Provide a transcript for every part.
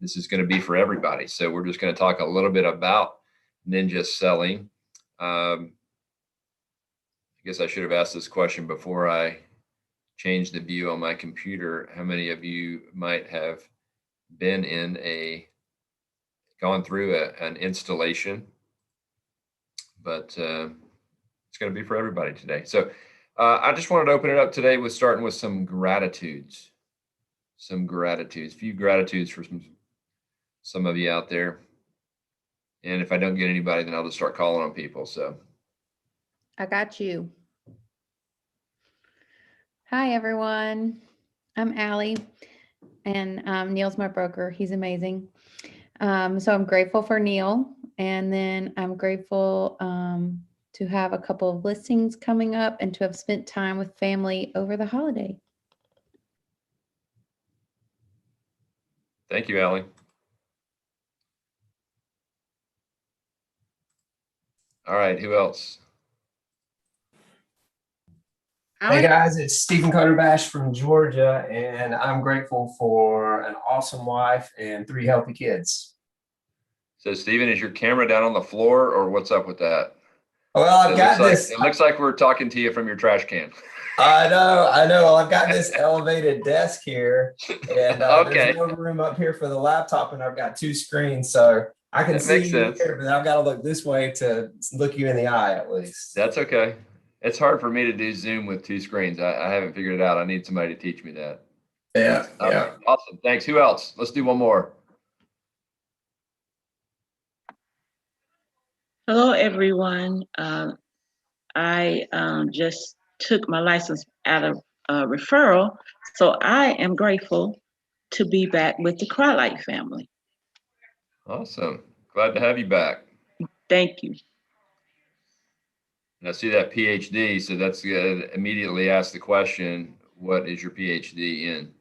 this is going to be for everybody. So we're just going to talk a little bit about ninja selling. I guess I should have asked this question before I changed the view on my computer. How many of you might have been gone through an installation? But it's going to be for everybody today. So I just wanted to open it up today with starting with some gratitudes. A few gratitudes for some of you out there. And if I don't get anybody, then I'll just start calling on people. So I got you. Hi, everyone. I'm Allie, and Neil's my broker. He's amazing. So I'm grateful for Neil, and then I'm grateful to have a couple of listings coming up and to have spent time with family over the holiday. Thank you, Allie. All right, who else? Hey guys, it's Stephen Cutterbash from Georgia, and I'm grateful for an awesome wife and 3 healthy kids. So Stephen, is your camera down on the floor or what's up with that? Well, I've got this. It looks like we're talking to you from your trash can. I know. Well, I've got this elevated desk here, and okay. There's no room up here for the laptop, and I've got 2 screens, so I can see you here, but I've got to look this way to look you in the eye at least. That's okay. It's hard for me to do Zoom with 2 screens. I haven't figured it out. I need somebody to teach me that. Yeah. Okay. Awesome. Thanks. Who else? Let's do one more. Hello, everyone. I just took my license out of referral, so I am grateful to be back with the Crye-Leike family. Awesome. Glad to have you back. Thank you. And I see that PhD, so that's good. Immediately ask the question, what is your PhD in?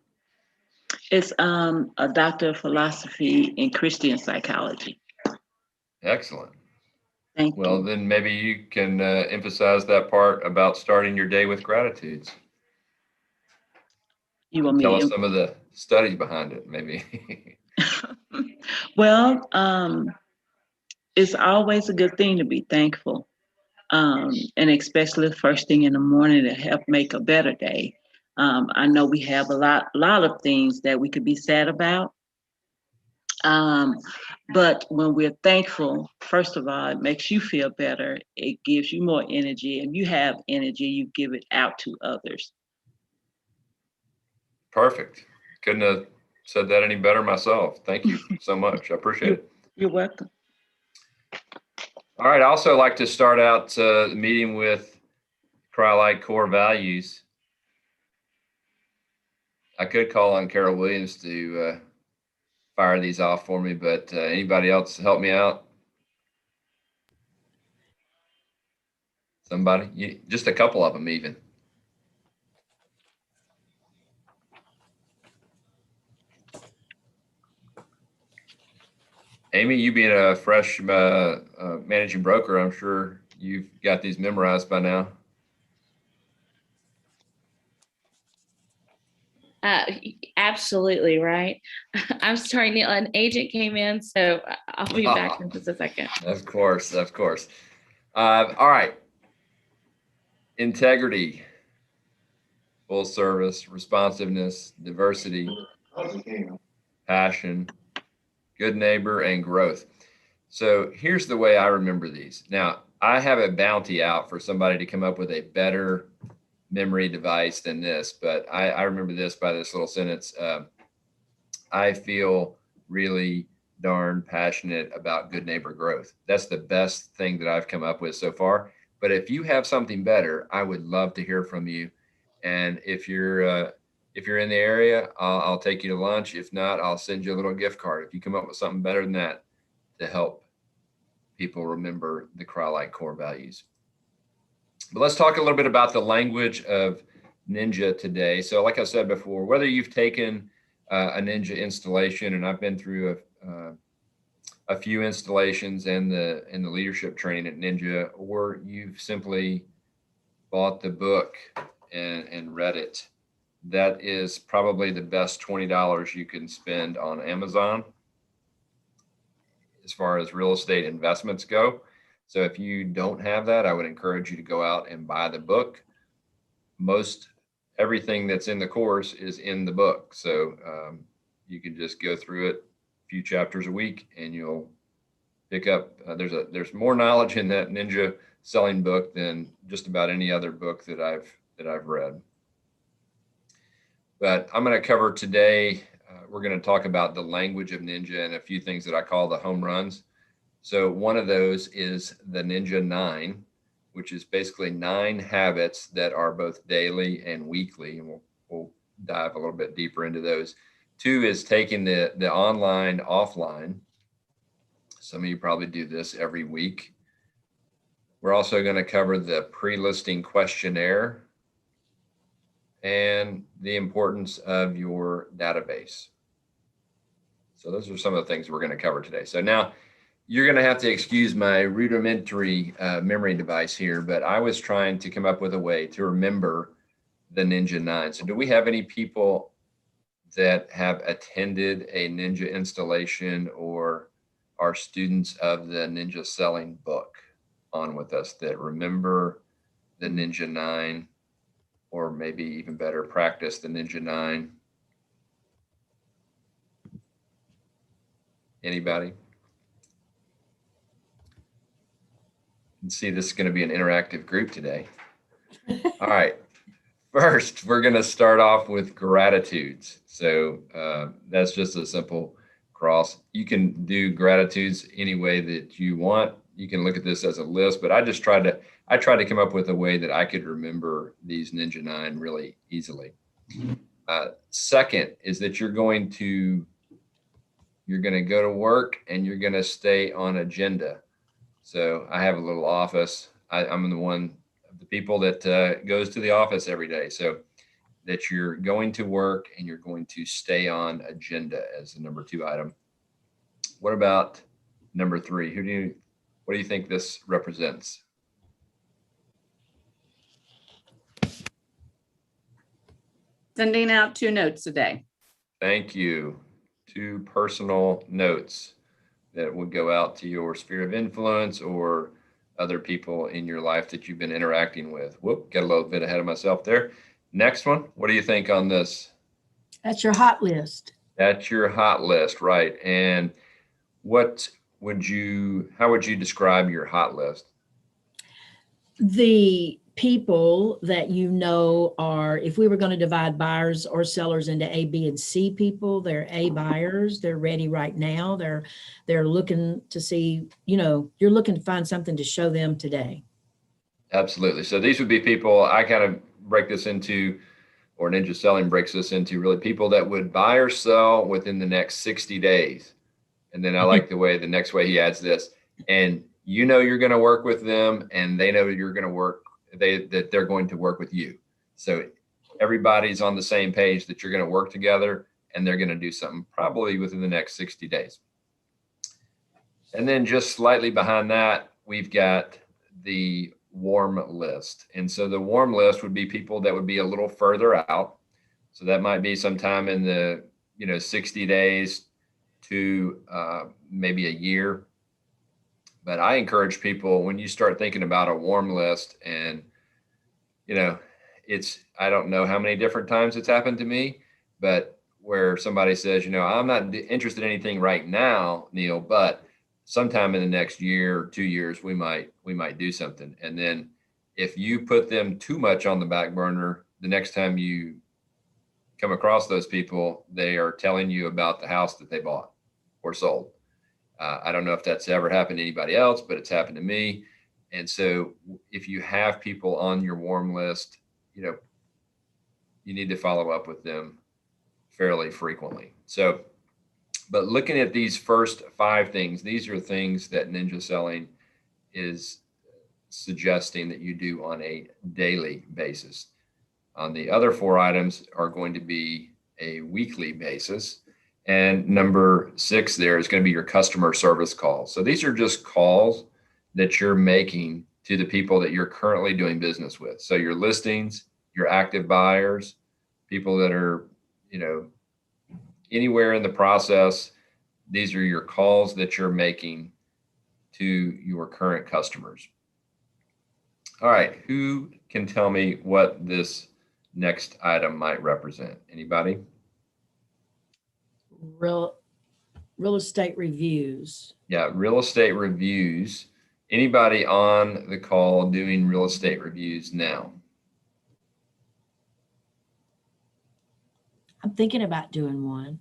It's a doctor of philosophy in Christian psychology. Excellent. Thank you. Well, then maybe you can emphasize that part about starting your day with gratitudes. You want me tell to us some of the studies behind it, maybe? Well, it's always a good thing to be thankful, and especially the first thing in the morning to help make a better day. I know we have a lot of things that we could be sad about. But when we're thankful, first of all, it makes you feel better. It gives you more energy, and you have energy, you give it out to others. Perfect. Couldn't have said that any better myself. Thank you so much. I appreciate it. You're welcome. All right. I also like to start out the meeting with Crye-Leike core values. I could call on Carol Williams to fire these off for me, but anybody else help me out? Somebody? Just a couple of them even. Amy, you being a fresh managing broker, I'm sure you've got these memorized by now. Absolutely right. I'm sorry, Neil, an agent came in, so I'll be back in just a second. Of course. All right. Integrity, full service, responsiveness, diversity, passion, good neighbor, and growth. So here's the way I remember these. Now, I have a bounty out for somebody to come up with a better memory device than this, but I remember this by this little sentence. I feel really darn passionate about good neighbor growth. That's the best thing that I've come up with so far. But if you have something better, I would love to hear from you. And if you're in the area, I'll take you to lunch. If not, I'll send you a little gift card. If you come up with something better than that to help people remember the Crye-Leike core values. But let's talk a little bit about the language of Ninja today. So like I said before, whether you've taken a Ninja installation, and I've been through a few installations and the leadership training at Ninja, or you've simply bought the book and read it, that is probably the best $20 you can spend on Amazon. as far as real estate investments go. So if you don't have that, I would encourage you to go out and buy the book. Most everything that's in the course is in the book. So you can just go through it a few chapters a week and you'll pick up, there's more knowledge in that ninja selling book than just about any other book that I've read. But I'm going to cover today, we're going to talk about the language of ninja and a few things that I call the home runs. So one of those is the Ninja 9, which is basically 9 habits that are both daily and weekly. And we'll dive a little bit deeper into those. 2 is taking the online offline. Some of you probably do this every week. We're also going to cover the pre-listing questionnaire and the importance of your database. So those are some of the things we're going to cover today. So now you're going to have to excuse my rudimentary memory device here, but I was trying to come up with a way to remember the Ninja 9. So do we have any people that have attended a Ninja installation or are students of the Ninja Selling book on with us that remember the Ninja 9, or maybe even better, practice the Ninja 9? Anybody? You can see this is going to be an interactive group today. All right. First, we're going to start off with gratitudes. So that's just a simple cross. You can do gratitudes any way that you want. You can look at this as a list, but I tried to come up with a way that I could remember these Ninja 9 really easily. Second is that you're going to go to work and you're going to stay on agenda. So I have a little office. I'm the one of the people that goes to the office every day. So that you're going to work and you're going to stay on agenda as the number 2 item. What about number 3? What do you think this represents? Sending out 2 notes a day. Thank you. 2 personal notes that would go out to your sphere of influence or other people in your life that you've been interacting with. Whoop, got a little bit ahead of myself there. Next one, what do you think on this? That's your hot list. That's your hot list, right? And how would you describe your hot list? The people that you know are, if we were going to divide buyers or sellers into A, B, and C people, they're A buyers. They're ready right now. They're looking to see, you're looking to find something to show them today. Absolutely. So these would be people, I kind of break this into, or Ninja Selling breaks this into really people that would buy or sell within the next 60 days. And then I like the next way he adds this, and you're going to work with them and they know you're going to work, that they're going to work with you. So everybody's on the same page that you're going to work together and they're going to do something probably within the next 60 days. And then just slightly behind that, we've got the warm list. And so the warm list would be people that would be a little further out. So that might be sometime in the, 60 days to maybe a year. But I encourage people, when you start thinking about a warm list, and, I don't know how many different times it's happened to me, but where somebody says, I'm not interested in anything right now, Neil, but sometime in the next year or 2 years, we might do something. And then if you put them too much on the back burner, the next time you come across those people, they are telling you about the house that they bought or sold. I don't know if that's ever happened to anybody else, but it's happened to me. And so if you have people on your warm list, you need to follow up with them fairly frequently. So, but looking at these first 5 things, these are things that Ninja Selling is suggesting that you do on a daily basis. On the other 4 items are going to be a weekly basis. And number 6 there is going to be your customer service calls. So these are just calls that you're making to the people that you're currently doing business with. So your listings, your active buyers, people that are, anywhere in the process these are your calls that you're making to your current customers. All right, who can tell me what this next item might represent? Anybody? Real estate reviews. Yeah, real estate reviews. Anybody on the call doing real estate reviews now? I'm thinking about doing one.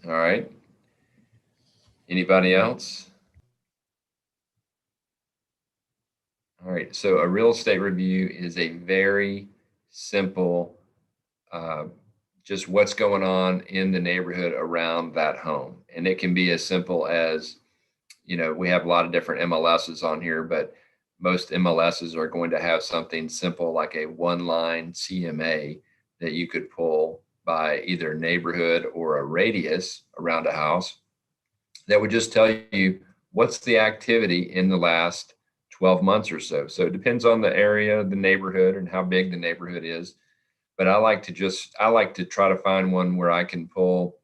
All right. Anybody else? All right, so a real estate review is a very simple, just what's going on in the neighborhood around that home. And it can be as simple as, we have a lot of different MLSs on here, but most MLSs are going to have something simple like a one-line CMA that you could pull by either neighborhood or a radius around a house that would just tell you what's the activity in the last 12 months or so. So it depends on the area, the neighborhood, and how big the neighborhood is. But I like to try to find one where I can pull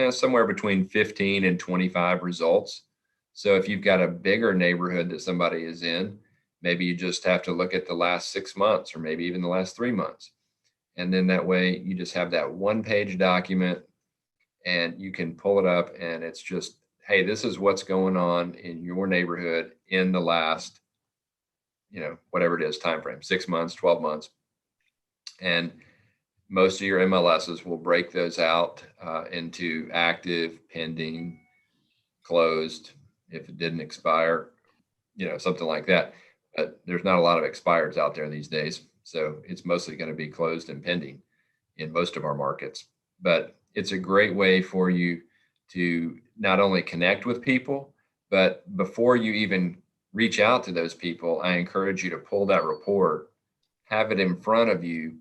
somewhere between 15 and 25 results. So if you've got a bigger neighborhood that somebody is in, maybe you just have to look at the last 6 months or maybe even the last 3 months. And then that way you just have that one-page document and you can pull it up and it's just, hey, this is what's going on in your neighborhood in the last, whatever it is, time frame, 6 months, 12 months. And most of your MLSs will break those out into active, pending, closed, if it didn't expire, something like that. But there's not a lot of expires out there these days. So it's mostly going to be closed and pending in most of our markets. But it's a great way for you to not only connect with people, but before you even reach out to those people, I encourage you to pull that report, have it in front of you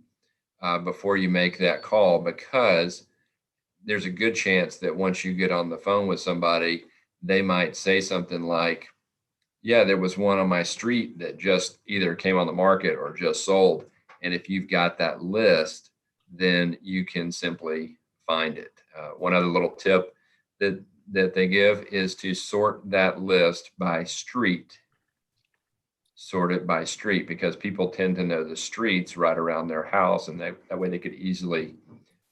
before you make that call, because there's a good chance that once you get on the phone with somebody, they might say something like, yeah, there was one on my street that just either came on the market or just sold. And if you've got that list, then you can simply find it. One other little tip that they give is to sort that list by street. Sort it by street, because people tend to know the streets right around their house, and that way they could easily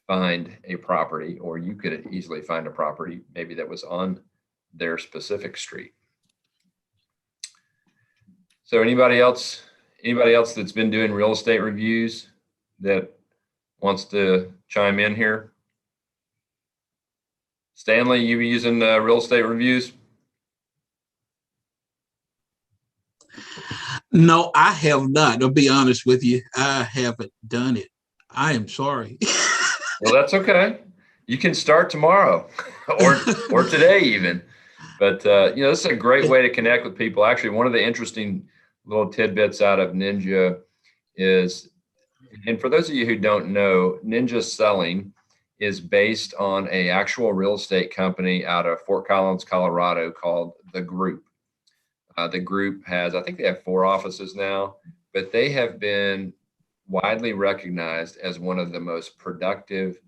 find a property, or you could easily find a property maybe that was on their specific street. So anybody else that's been doing real estate reviews that wants to chime in here? Stanley, you using real estate reviews? No, I have not. I'll be honest with you. I haven't done it. I am sorry. Well, that's okay. You can start tomorrow or today even. But, this is a great way to connect with people. Actually, one of the interesting little tidbits out of Ninja is, and for those of you who don't know, Ninja Selling is based on an actual real estate company out of Fort Collins, Colorado called The Group. The Group has, I think they have 4 offices now, but they have been widely recognized as one of the most productive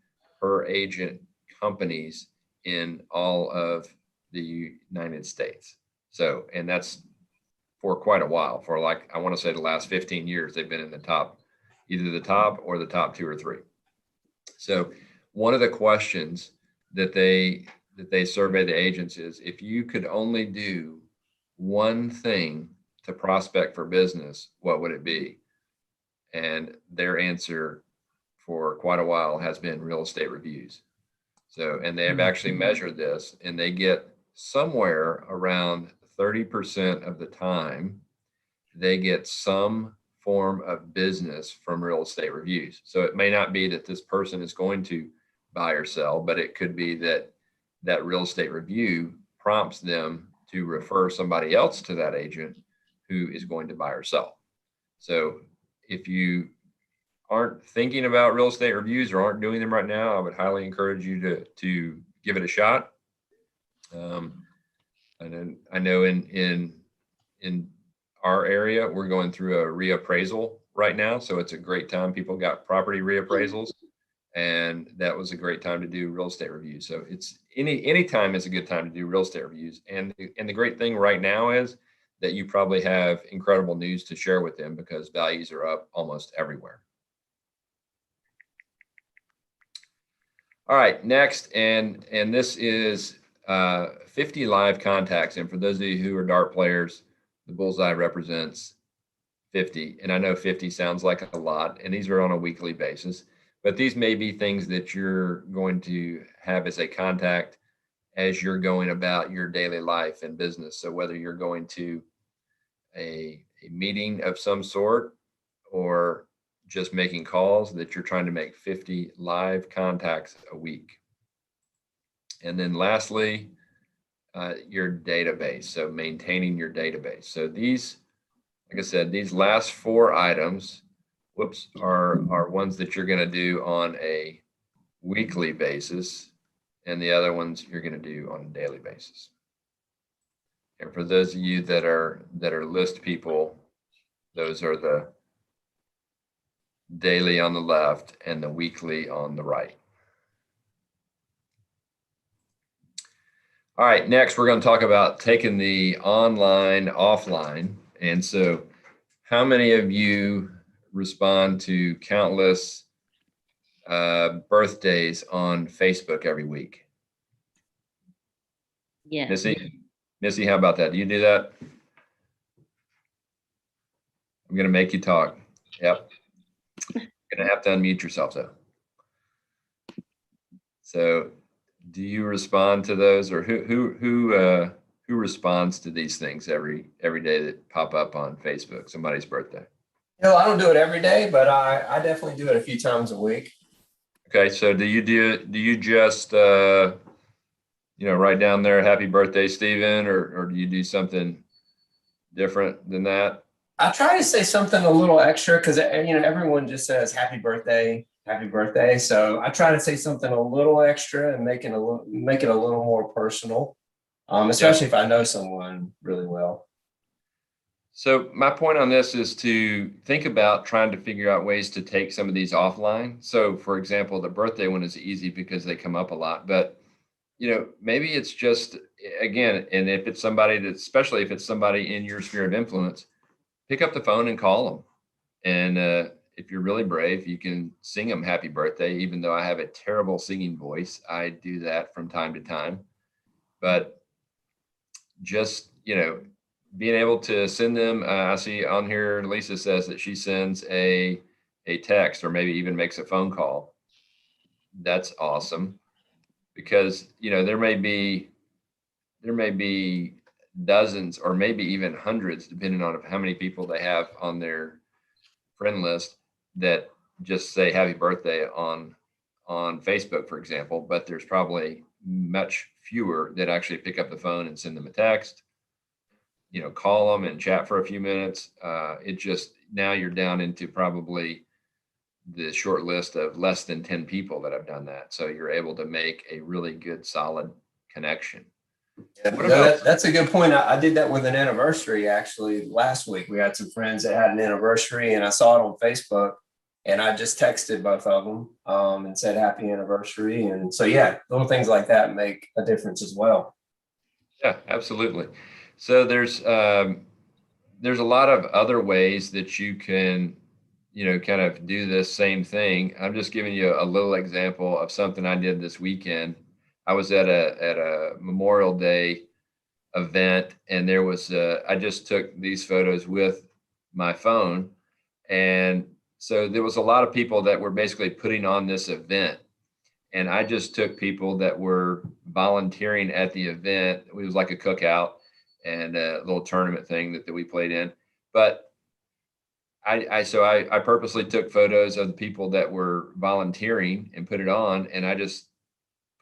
per agent companies in all of the United States. So, and that's for quite a while, for I want to say the last 15 years, they've been in the top, either the top or the top 2 or 3. So one of the questions that they survey the agents is, if you could only do one thing to prospect for business, what would it be? And their answer for quite a while has been real estate reviews. So, and they have actually measured this, and they get somewhere around 30% of the time, they get some form of business from real estate reviews. So it may not be that this person is going to buy or sell, but it could be that that real estate review prompts them to refer somebody else to that agent who is going to buy or sell. So if you aren't thinking about real estate reviews or aren't doing them right now, I would highly encourage you to give it a shot. And I know in our area, we're going through a reappraisal right now. So it's a great time. People got property reappraisals. and that was a great time to do real estate reviews. So it's any time is a good time to do real estate reviews. And the great thing right now is that you probably have incredible news to share with them because values are up almost everywhere. All right, next, and this is 50 live contacts. And for those of you who are dart players, the bullseye represents 50. And I know 50 sounds like a lot, and these are on a weekly basis, but these may be things that you're going to have as a contact as you're going about your daily life and business. So whether you're going to a meeting of some sort or just making calls, that you're trying to make 50 live contacts a week. And then lastly, your database. So maintaining your database. So these, like I said, these last 4 items, are ones that you're going to do on a weekly basis, and the other ones you're going to do on a daily basis. And for those of you that are list people, those are the daily on the left and the weekly on the right. All right, next we're going to talk about taking the online offline. And so how many of you respond to countless birthdays on Facebook every week? Yeah. Missy, how about that? Do you do that? I'm going to make you talk. Yep. You're going to have to unmute yourself though. So do you respond to those, or who responds to these things every day that pop up on Facebook, somebody's birthday? I don't do it every day, but I definitely do it a few times a week. Okay, so do you just write down there happy birthday, Stephen, or do you do something different than that? I try to say something a little extra because everyone just says happy birthday. So I try to say something a little extra and make it a little more personal, especially if I know someone really well. So my point on this is to think about trying to figure out ways to take some of these offline. So for example, the birthday one is easy because they come up a lot, but maybe it's just, again, and if it's somebody especially if it's somebody in your sphere of influence, pick up the phone and call them. And if you're really brave, you can sing them happy birthday, even though I have a terrible singing voice. I do that from time to time, but just, being able to send them, I see on here, Lisa says that she sends a text or maybe even makes a phone call. That's awesome because, there may be dozens or maybe even hundreds, depending on how many people they have on their friend list that just say happy birthday on Facebook, for example, but there's probably much fewer that actually pick up the phone and send them a text, call them and chat for a few minutes. It just, now you're down into probably the short list of less than 10 people that have done that. So you're able to make a really good, solid connection. That's a good point. I did that with an anniversary actually last week. We had some friends that had an anniversary and I saw it on Facebook and I just texted both of them and said happy anniversary. And so, yeah, little things like that make a difference as well. Yeah, absolutely. So there's a lot of other ways that you can, kind of do this same thing. I'm just giving you a little example of something I did this weekend. I was at a Memorial Day event, and there was I just took these photos with my phone, and so there was a lot of people that were basically putting on this event, and I just took people that were volunteering at the event. It was like a cookout and a little tournament thing that we played in, but I purposely took photos of the people that were volunteering and put it on, and I just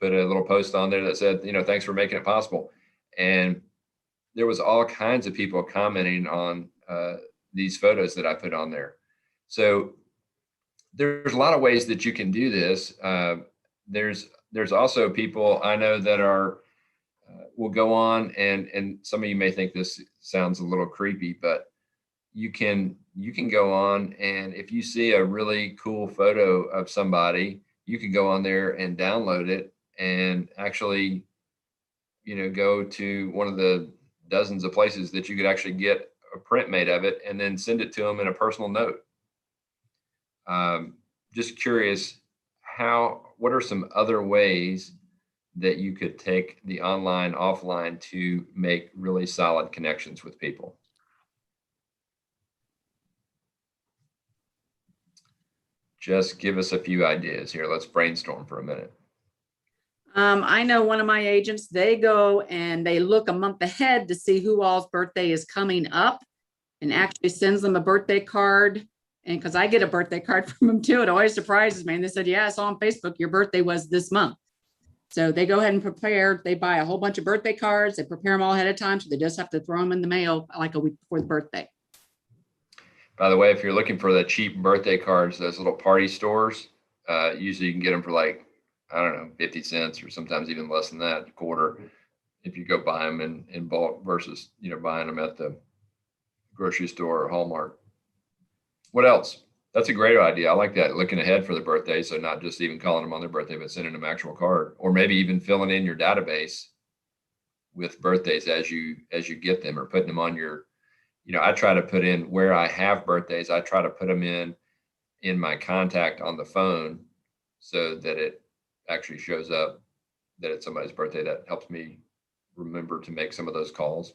put a little post on there that said, thanks for making it possible. And there was all kinds of people commenting on these photos that I put on there. So there's a lot of ways that you can do this. There's also people I know that will go on, and some of you may think this sounds a little creepy, but you can go on, and if you see a really cool photo of somebody, you could go on there and download it and actually, go to one of the dozens of places that you could actually get a print made of it and then send it to them in a personal note. Just curious, what are some other ways that you could take the online, offline to make really solid connections with people? Just give us a few ideas here. Let's brainstorm for a minute. I know one of my agents, they go and they look a month ahead to see who all's birthday is coming up and actually sends them a birthday card. And because I get a birthday card from them too, it always surprises me. And they said, yeah, I saw on Facebook, your birthday was this month. So they go ahead and prepare. They buy a whole bunch of birthday cards. They prepare them all ahead of time. So they just have to throw them in the mail like a week before the birthday. By the way, if you're looking for the cheap birthday cards, those little party stores, usually you can get them for like, I don't know, 50 cents or sometimes even less than that, a quarter, if you go buy them in bulk versus, buying them at the grocery store or Hallmark. What else? That's a great idea. I like that. Looking ahead for the birthday. So not just even calling them on their birthday, but sending them actual card, or maybe even filling in your database with birthdays as you get them, or putting them on your, I try to put in where I have birthdays. I try to put them in my contact on the phone so that it actually shows up that it's somebody's birthday. That helps me remember to make some of those calls.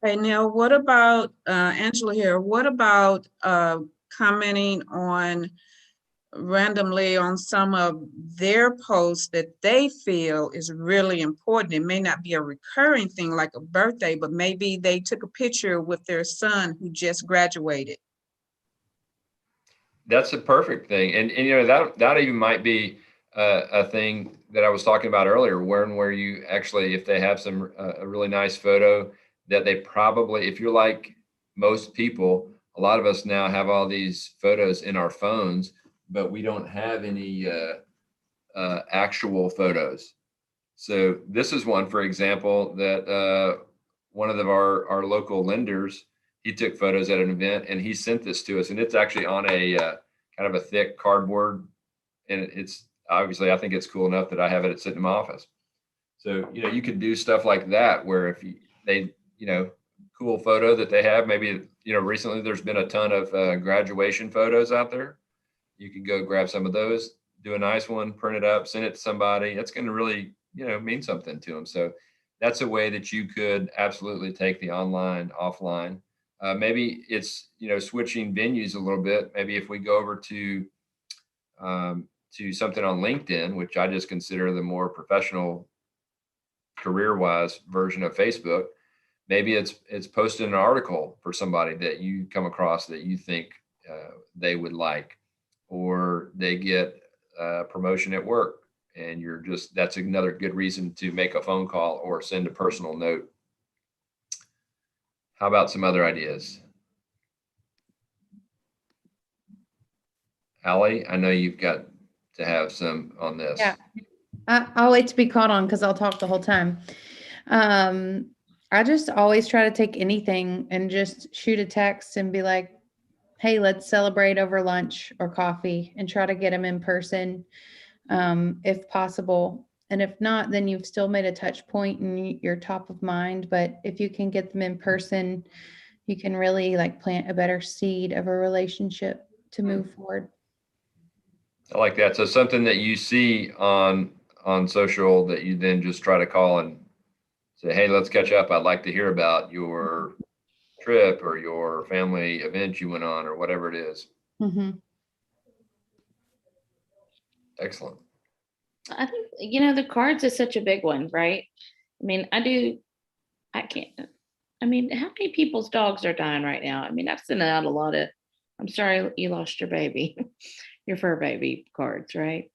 Hey, Neil, what about, Angela here, what about commenting on randomly on some of their posts that they feel is really important? It may not be a recurring thing like a birthday, but maybe they took a picture with their son who just graduated. That's a perfect thing. And that even might be a thing that I was talking about earlier, where you actually, if they have a really nice photo that they probably, if you're like most people, a lot of us now have all these photos in our phones, but we don't have any actual photos. So this is one, for example, that one of our local lenders, he took photos at an event and he sent this to us, and it's actually on a kind of a thick cardboard, and it's obviously, I think it's cool enough that I have it sitting in my office. So you could do stuff like that where if they cool photo that they have, maybe recently there's been a ton of graduation photos out there. You can go grab some of those, do a nice one, print it up, send it to somebody. That's going to really mean something to them. So that's a way that you could absolutely take the online, offline. Maybe it's switching venues a little bit. Maybe if we go over to something on LinkedIn, which I just consider the more professional, career-wise version of Facebook. Maybe it's posting an article for somebody that you come across that you think they would like, or they get a promotion at work, and that's another good reason to make a phone call or send a personal note. How about some other ideas? Allie, I know you've got to have some on this. Yeah, I'll wait to be caught on because I'll talk the whole time. I just always try to take anything and just shoot a text and be like, hey, let's celebrate over lunch or coffee, and try to get them in person if possible. And if not, then you've still made a touch point and you're top of mind. But if you can get them in person, you can really plant a better seed of a relationship to move forward. I like that. So something that you see on social that you then just try to call and say, hey, let's catch up. I'd like to hear about your trip or your family event you went on, or whatever it is. Mm-hmm. Excellent. I think, the cards is such a big one, right? I mean, how many people's dogs are dying right now? I mean, I've sent out a lot of, I'm sorry you lost your baby, your fur baby cards, right?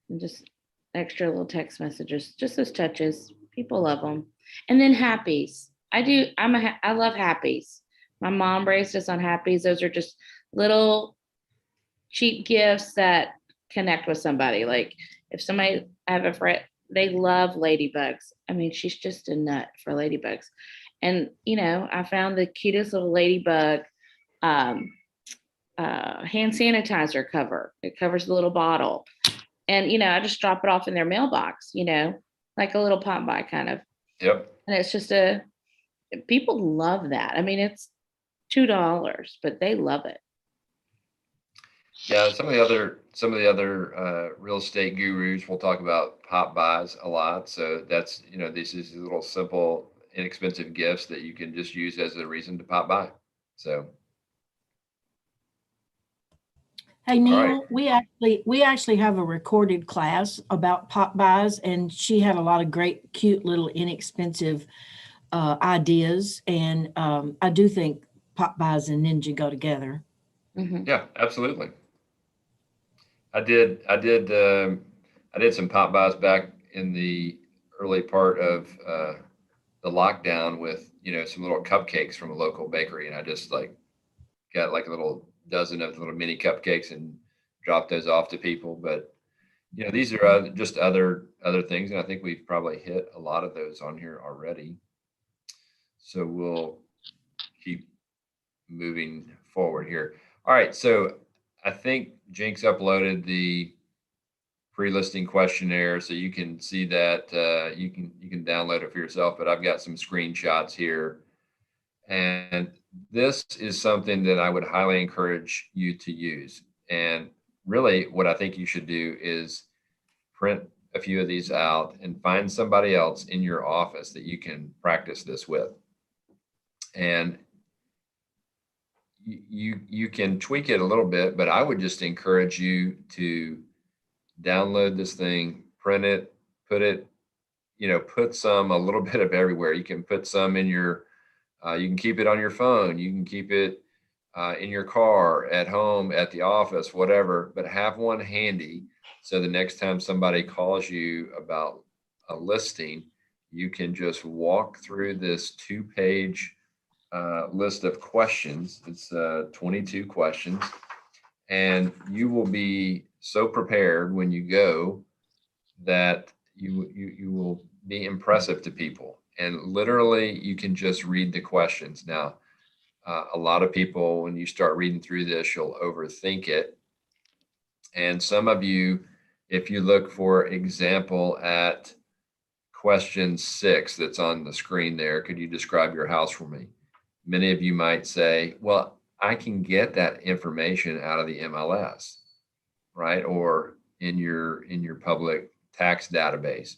And just extra little text messages, just those touches. People love them. And then happies. I love happies. My mom raised us on happies. Those are just little cheap gifts that connect with somebody. Like if I have a friend, they love ladybugs. I mean, she's just a nut for ladybugs. And, I found the cutest little ladybug hand sanitizer cover. It covers the little bottle. And, I just drop it off in their mailbox, like a little pop by kind of. Yep. And it's just people love that. I mean, it's $2, but they love it. Yeah, some of the other real estate gurus will talk about pop buys a lot. So that's, these is little simple, inexpensive gifts that you can just use as a reason to pop by. So Hey, All right. Neil, we actually have a recorded class about pop buys, and she had a lot of great, cute little inexpensive ideas. And I do think pop buys and Ninja go together. Mhm. Yeah, absolutely. I did some pop buys back in the early part of the lockdown with, some little cupcakes from a local bakery. And I just got like a little dozen of little mini cupcakes and dropped those off to people. But, these are just other things. And I think we've probably hit a lot of those on here already. So we'll keep moving forward here. All right. So I think Jinx uploaded the pre-listing questionnaire, so you can see that. You can download it for yourself. But I've got some screenshots here, and this is something that I would highly encourage you to use. And really, what I think you should do is print a few of these out and find somebody else in your office that you can practice this with. And you can tweak it a little bit, but I would just encourage you to download this thing, print it, put it, put some, a little bit of everywhere. You can put some in your, you can keep it on your phone. You can keep it in your car, at home, at the office, whatever, but have one handy. So the next time somebody calls you about a listing, you can just walk through this 2-page list of questions. It's 22 questions, and you will be so prepared when you go that you will be impressive to people. And literally, you can just read the questions. Now, a lot of people, when you start reading through this, you'll overthink it. And some of you, if you look, for example, at question 6 that's on the screen there, could you describe your house for me? Many of you might say, well, I can get that information out of the MLS, right? Or in your public tax database.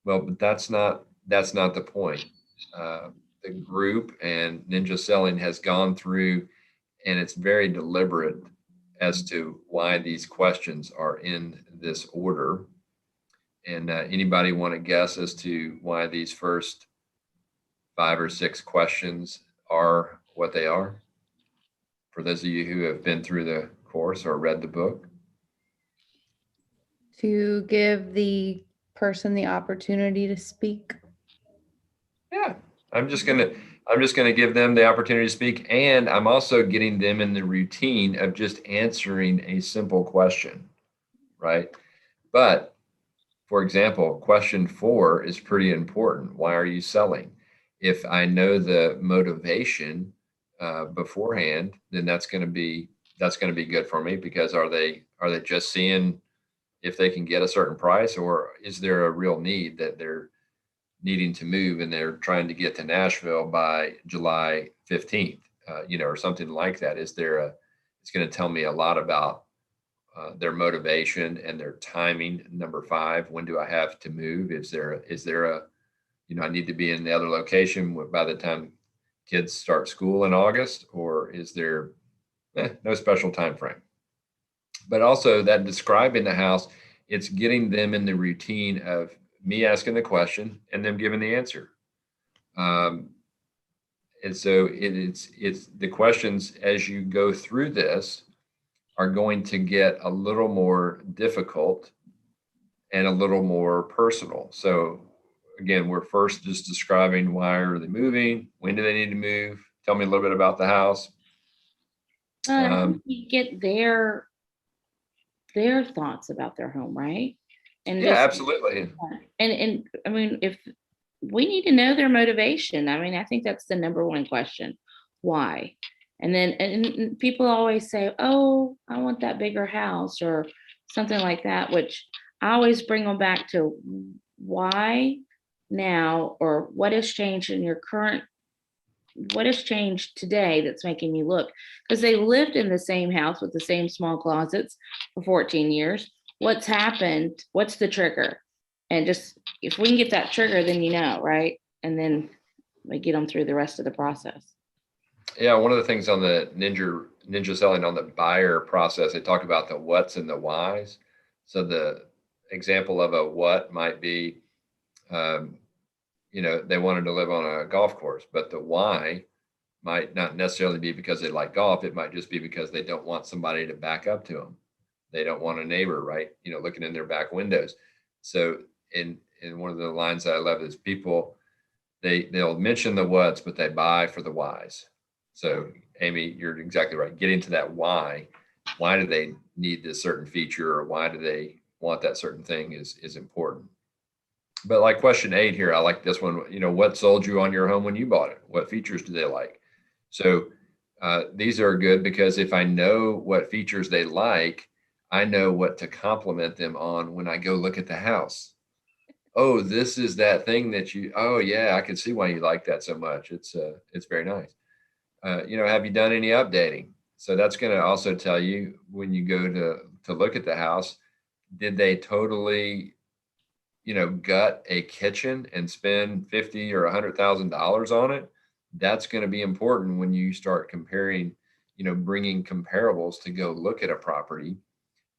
Well, but that's not the point. The group and Ninja Selling has gone through, and it's very deliberate as to why these questions are in this order. And anybody want to guess as to why these first 5 or 6 questions are what they are? For those of you who have been through the course or read the book. To give the person the opportunity to speak. Yeah, I'm just gonna give them the opportunity to speak, and I'm also getting them in the routine of just answering a simple question, right? But for example, question 4 is pretty important. Why are you selling? If I know the motivation beforehand, then that's going to be good for me, because are they just seeing if they can get a certain price, or is there a real need that they're needing to move and they're trying to get to Nashville by July 15th, or something like that? It's going to tell me a lot about their motivation and their timing. Number 5, when do I have to move? Is there a, I need to be in the other location by the time kids start school in August, or is there no special time frame? But also that describing the house, it's getting them in the routine of me asking the question and them giving the answer. And so it's the questions as you go through this are going to get a little more difficult and a little more personal. So again, we're first just describing why are they moving, when do they need to move, tell me a little bit about the house. I think you get their thoughts about their home, right? And Yeah, just, absolutely. and I mean, if we need to know their motivation, I mean, I think that's the number one question. Why? And then and people always say, oh, I want that bigger house or something like that, which I always bring them back to why now, or what has changed in your current, what has changed today that's making you look? Because they lived in the same house with the same small closets for 14 years. What's happened? What's the trigger? And just if we can get that trigger, then you know, right? And then we get them through the rest of the process. Yeah, one of the things on the ninja selling on the buyer process, they talk about the what's and the whys. So the example of a what might be, they wanted to live on a golf course, but the why might not necessarily be because they like golf. It might just be because they don't want somebody to back up to them. They don't want a neighbor, right? Looking in their back windows. So in one of the lines that I love is people, they'll mention the what's, but they buy for the whys. So Amy, you're exactly right. Getting to that why do they need this certain feature, or why do they want that certain thing is important. But like question 8 here, I like this one, what sold you on your home when you bought it? What features do they like? So these are good because if I know what features they like, I know what to compliment them on when I go look at the house. Oh, this is that thing that oh yeah, I can see why you like that so much. It's very nice. Have you done any updating? So that's going to also tell you when you go to look at the house, did they totally, gut a kitchen and spend $50,000 or $100,000 on it? That's going to be important when you start comparing, bringing comparables to go look at a property,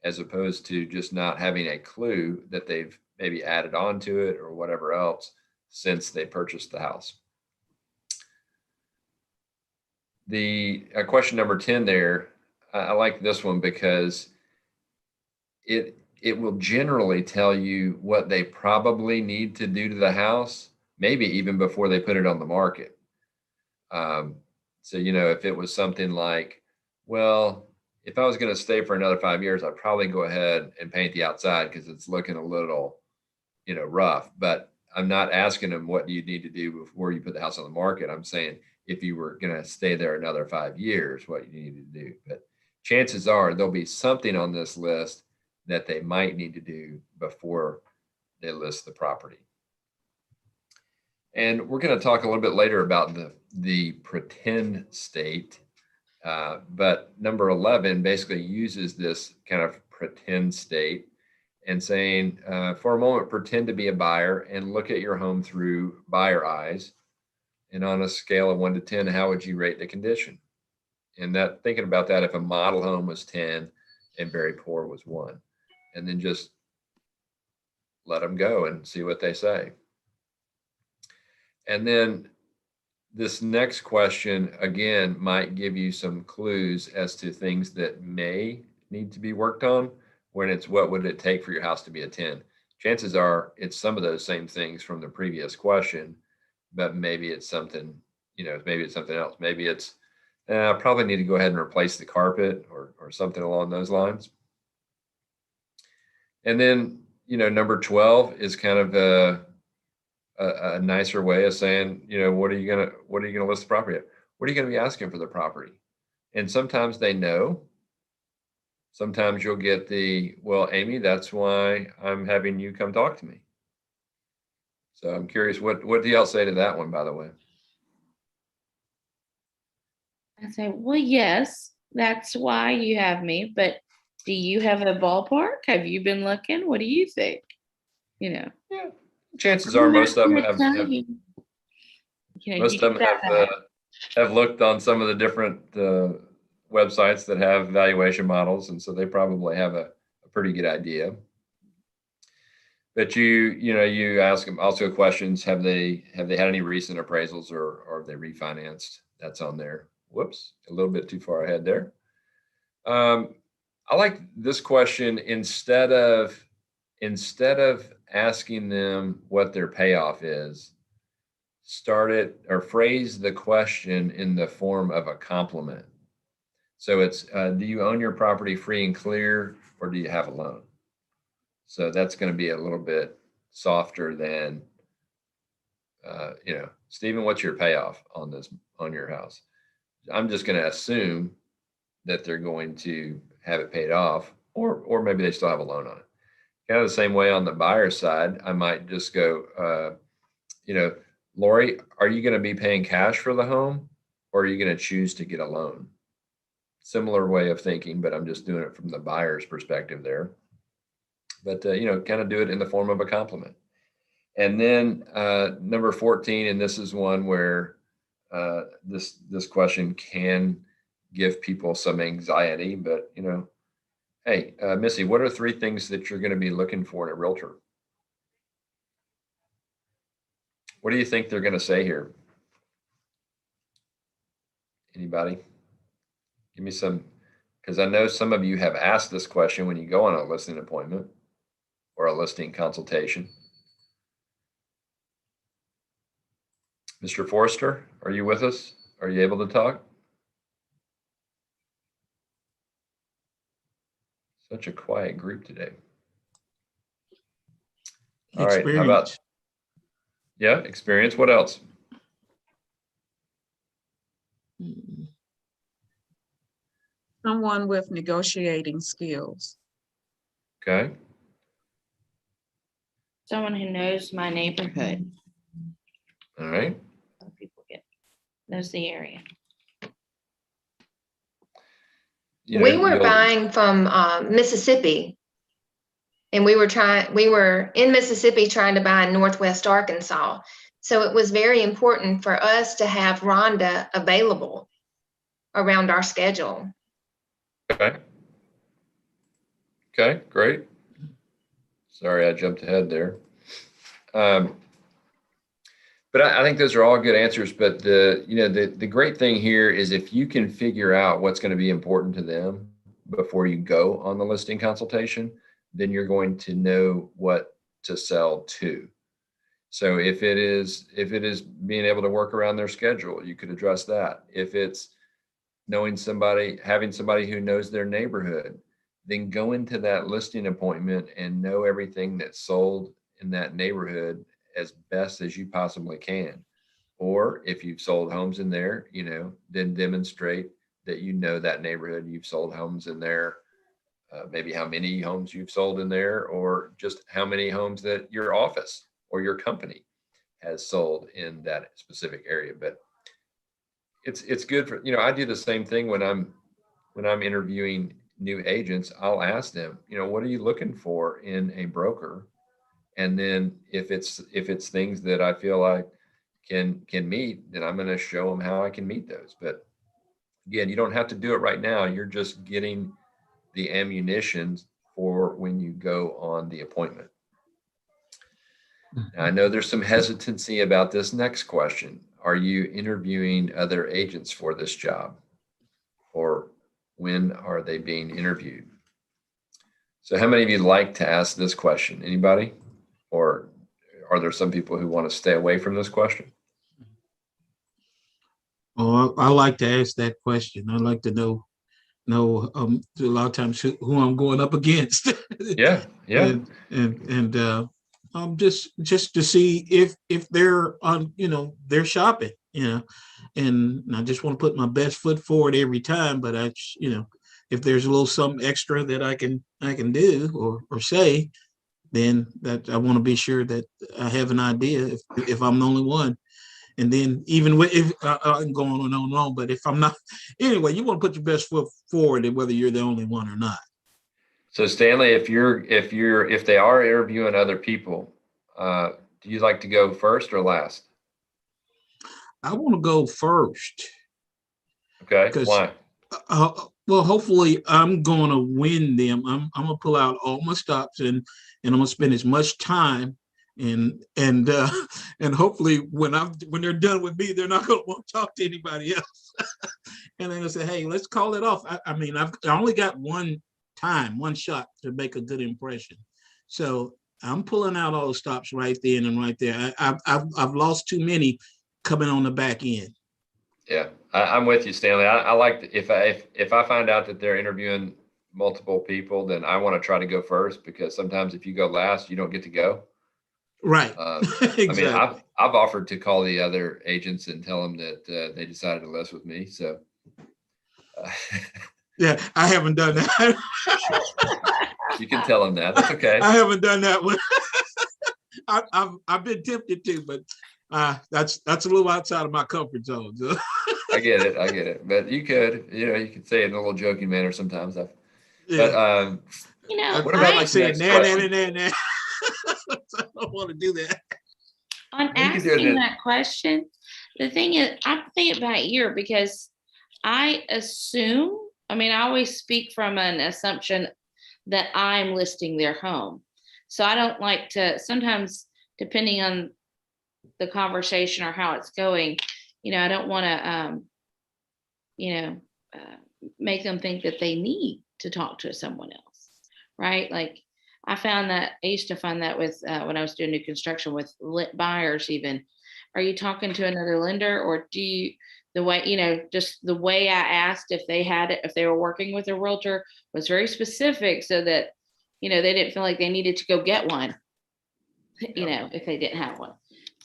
as opposed to just not having a clue that they've maybe added on to it or whatever else since they purchased the house. The question number 10 there, I like this one because it will generally tell you what they probably need to do to the house, maybe even before they put it on the market. So, if it was something like, well, if I was going to stay for another 5 years, I'd probably go ahead and paint the outside because it's looking a little, rough. But I'm not asking them what do you need to do before you put the house on the market. I'm saying if you were going to stay there another 5 years, what you need to do. But chances are there'll be something on this list that they might need to do before they list the property. And we're going to talk a little bit later about the pretend state. But number 11 basically uses this kind of pretend state and saying, for a moment, pretend to be a buyer and look at your home through buyer eyes. And on a scale of 1 to 10, how would you rate the condition? And that, thinking about that, if a model home was 10 and very poor was 1, and then just let them go and see what they say. And then this next question, again, might give you some clues as to things that may need to be worked on when it's what would it take for your house to be a 10? Chances are it's some of those same things from the previous question, but maybe it's something, maybe it's something else. Maybe it's, I probably need to go ahead and replace the carpet or something along those lines. And then, number 12 is kind of a nicer way of saying, what are you gonna list the property at? What are you gonna be asking for the property? And sometimes they know. Sometimes you'll get well, Amy, that's why I'm having you come talk to me. So I'm curious, what do y'all say to that one, by the way? I say, well, yes, that's why you have me, but do you have a ballpark? Have you been looking? What do you think? Yeah. Chances are most of them have looked on some of the different websites that have valuation models, and so they probably have a pretty good idea. But you ask them also questions. Have they had any recent appraisals, or have they refinanced? That's on there. Whoops, a little bit too far ahead there. I like this question. Instead of asking them what their payoff is, start it or phrase the question in the form of a compliment. So it's, do you own your property free and clear, or do you have a loan? So that's going to be a little bit softer than, Stephen, what's your payoff on your house? I'm just going to assume that they're going to have it paid off, or maybe they still have a loan on it. Kind of the same way on the buyer side, I might just go, Lori, are you going to be paying cash for the home, or are you going to choose to get a loan? Similar way of thinking, but I'm just doing it from the buyer's perspective there. But, kind of do it in the form of a compliment. And then number 14, and this is one where this question can give people some anxiety, but, hey, Missy, what are 3 things that you're going to be looking for in a realtor? What do you think they're going to say here? Anybody? Give me some, because I know some of you have asked this question when you go on a listing appointment or a listing consultation. Mr. Forrester, are you with us? Are you able to talk? Such a quiet group today. All right, how about, yeah, experience, what else? Someone with negotiating skills. Okay. Someone who knows my neighborhood. All right. Some people knows the area. We were buying from Mississippi, and we were in Mississippi trying to buy in Northwest Arkansas. So it was very important for us to have Rhonda available around our schedule. Okay. Okay, great. Sorry, I jumped ahead there. But I think those are all good answers. But the great thing here is if you can figure out what's going to be important to them before you go on the listing consultation, then you're going to know what to sell to. So if it is being able to work around their schedule, you could address that. If it's having somebody who knows their neighborhood, then go into that listing appointment and know everything that's sold in that neighborhood as best as you possibly can. Or if you've sold homes in there, then demonstrate that you know that neighborhood, you've sold homes in there, maybe how many homes you've sold in there, or just how many homes that your office or your company has sold in that specific area. But it's good for, I do the same thing when I'm interviewing new agents. I'll ask them, what are you looking for in a broker? And then if it's things that I feel like can meet, then I'm going to show them how I can meet those. But again, you don't have to do it right now. You're just getting the ammunition for when you go on the appointment. Now, I know there's some hesitancy about this next question. Are you interviewing other agents for this job? Or when are they being interviewed? So how many of you like to ask this question? Anybody? Or are there some people who want to stay away from this question? Oh, I like to ask that question. I like to know a lot of times who I'm going up against. Yeah. And just to see if they're on, they're shopping, and I just want to put my best foot forward every time. But if there's a little something extra that I can do or say, then that I want to be sure that I have an idea if I'm the only one. And then even if I'm going on and on, but if I'm not, anyway, you want to put your best foot forward, whether you're the only one or not. So Stanley, if they are interviewing other people, do you like to go first or last? I want to go first. Okay, why? Well, hopefully I'm going to win them. I'm going to pull out all my stops and I'm going to spend as much time and hopefully when they're done with me, they're not going to want to talk to anybody else. And they're going to say, hey, let's call it off. I mean, I only got one shot to make a good impression. So I'm pulling out all the stops right then and right there. I've lost too many coming on the back end. Yeah, I'm with you, Stanley. I like if I find out that they're interviewing multiple people, then I want to try to go first, because sometimes if you go last, you don't get to go. Right. Exactly. I mean, I've offered to call the other agents and tell them that they decided to list with me. So Yeah, I haven't done that. You can tell him that. That's okay. I haven't done that one. I've been tempted to, but that's a little outside of my comfort zone. So. I get it. But you could say it in a little joking manner sometimes. Yeah. But what about like saying nah. I don't want to do that. On asking that question, the thing is, I think about a year because I assume, I always speak from an assumption that I'm listing their home. So I don't like to, sometimes depending on the conversation or how it's going, I don't want to, make them think that they need to talk to someone else, right? Like I used to find that with when I was doing new construction with buyers even. Are you talking to another lender, or do you, the way, just the way I asked if they were working with a realtor was very specific so that, they didn't feel like they needed to go get one, if they didn't have one.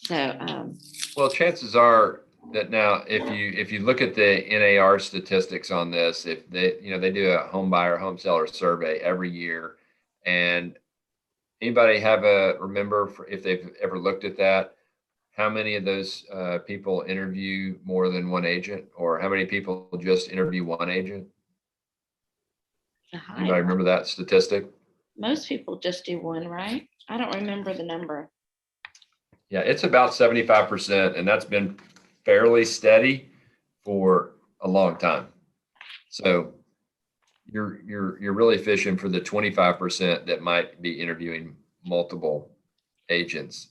So, well, chances are that now, if you look at the NAR statistics on this, if they do a home buyer, home seller survey every year, and anybody remember if they've ever looked at that, how many of those people interview more than one agent, or how many people just interview one agent? Anybody remember that statistic? Most people just do one, right? I don't remember the number. Yeah, it's about 75%, and that's been fairly steady for a long time. So you're really fishing for the 25% that might be interviewing multiple agents.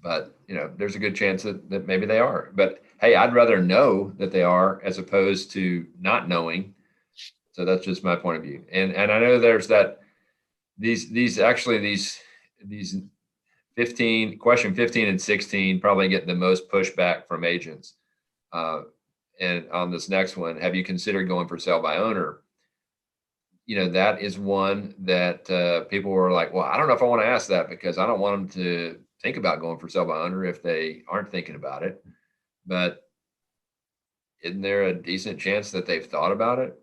But there's a good chance that maybe they are. But hey, I'd rather know that they are as opposed to not knowing. So that's just my point of view. And I know there's these 15 and 16 probably get the most pushback from agents. And on this next one, have you considered going for sale by owner? That is one that people were like, well, I don't know if I want to ask that because I don't want them to think about going for sale by owner if they aren't thinking about it. But isn't there a decent chance that they've thought about it?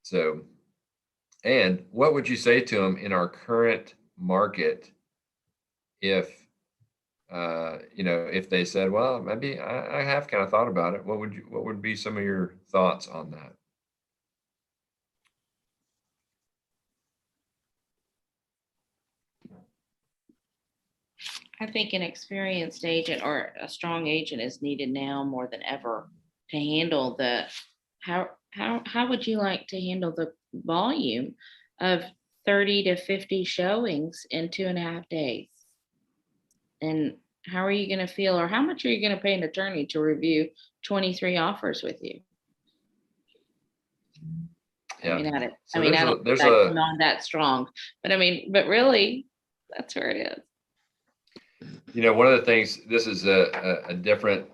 So, and what would you say to them in our current market if if they said, well, maybe I have kind of thought about it? What would be some of your thoughts on that? I think an experienced agent or a strong agent is needed now more than ever to handle how would you like to handle the volume of 30 to 50 showings in 2.5 days? And how are you going to feel, or how much are you going to pay an attorney to review 23 offers with you? Yeah. I don't think I'm on that strong, but but really that's where it is. One of the things, this is a different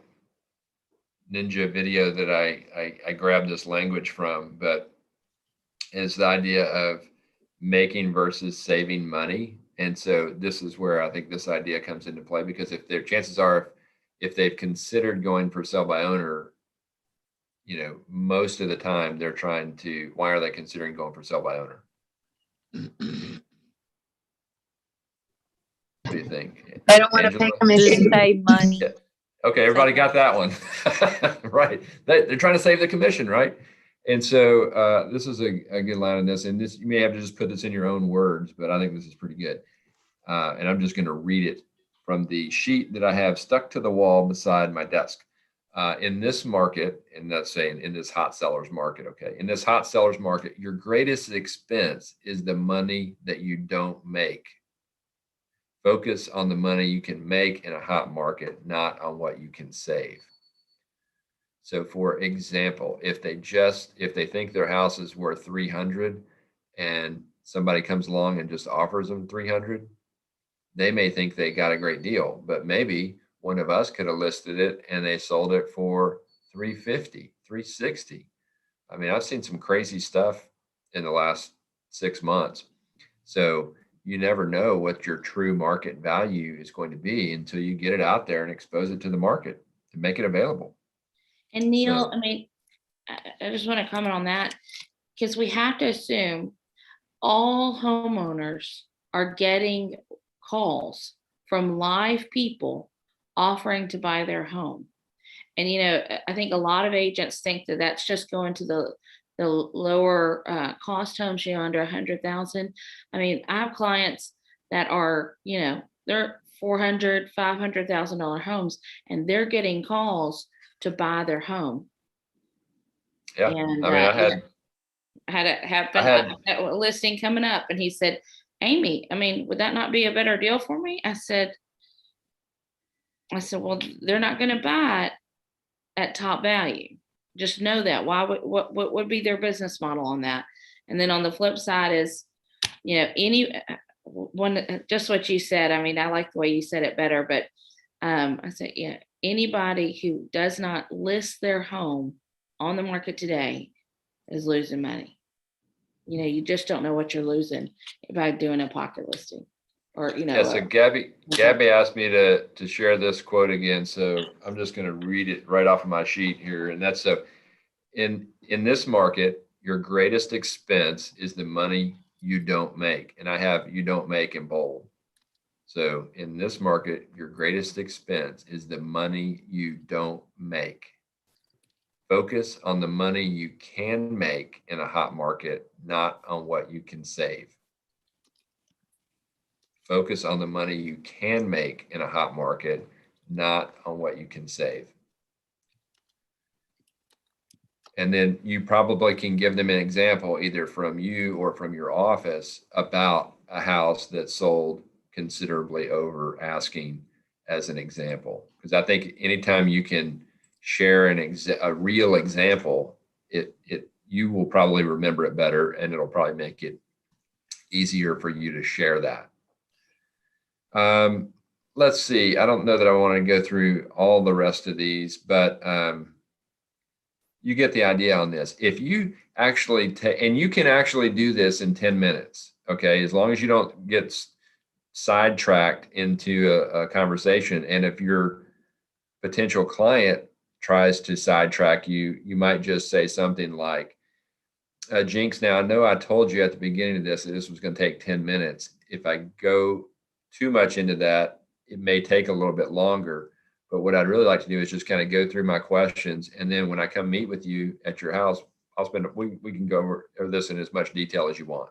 ninja video that I grabbed this language from, but is the idea of making versus saving money. And so this is where I think this idea comes into play, because if their chances are, if they've considered going for sell by owner, most of the time they're trying to, why are they considering going for sell by owner? What do you think? They don't want to pay commission, save money. Yeah. Okay, everybody got that one. Right. They're trying to save the commission, right? And so this is a good line in this, and this, you may have to just put this in your own words, but I think this is pretty good. And I'm just going to read it from the sheet that I have stuck to the wall beside my desk. In this market, and that's saying in this hot sellers market, okay, in this hot sellers market, your greatest expense is the money that you don't make. Focus on the money you can make in a hot market, not on what you can save. So for example, if they think their house is worth 300 and somebody comes along and just offers them 300, they may think they got a great deal, but maybe one of us could have listed it and they sold it for 350, 360. I've seen some crazy stuff in the last 6 months. So you never know what your true market value is going to be until you get it out there and expose it to the market to make it available. And Neil, I just want to comment on that, because we have to assume all homeowners are getting calls from live people offering to buy their home. And, I think a lot of agents think that that's just going to the lower cost homes, under 100,000. I mean, I have clients that are, they're $400,000, $500,000 homes, and they're getting calls to buy their home. Yeah. And I mean, had it happen. had- A listing coming up, and he said, "Amy, I mean, would that not be a better deal for me?" I said, well, they're not going to buy it at top value. Just know that. What would be their business model on that? And then on the flip side is, just what you said. I mean, I like the way you said it better, but I said, anybody who does not list their home on the market today is losing money. You just don't know what you're losing by doing a pocket listing, or Yeah, so Gabby asked me to share this quote again, so I'm just going to read it right off of my sheet here. And that's so in this market, your greatest expense is the money you don't make. And I have "you don't make" in bold. So in this market, your greatest expense is the money you don't make. Focus on the money you can make in a hot market, not on what you can save. Focus on the money you can make in a hot market, not on what you can save. And then you probably can give them an example either from you or from your office about a house that sold considerably over asking, as an example. Because I think anytime you can share a real example, you will probably remember it better, and it'll probably make it easier for you to share that. Let's see. I don't know that I want to go through all the rest of these, but you get the idea on this. If you actually and you can actually do this in 10 minutes, okay, as long as you don't get sidetracked into a conversation. And if your potential client tries to sidetrack you, you might just say something like, Jinx, now I know I told you at the beginning of this that this was going to take 10 minutes. If I go too much into that, it may take a little bit longer. But what I'd really like to do is just kind of go through my questions. And then when I come meet with you at your house, we can go over this in as much detail as you want.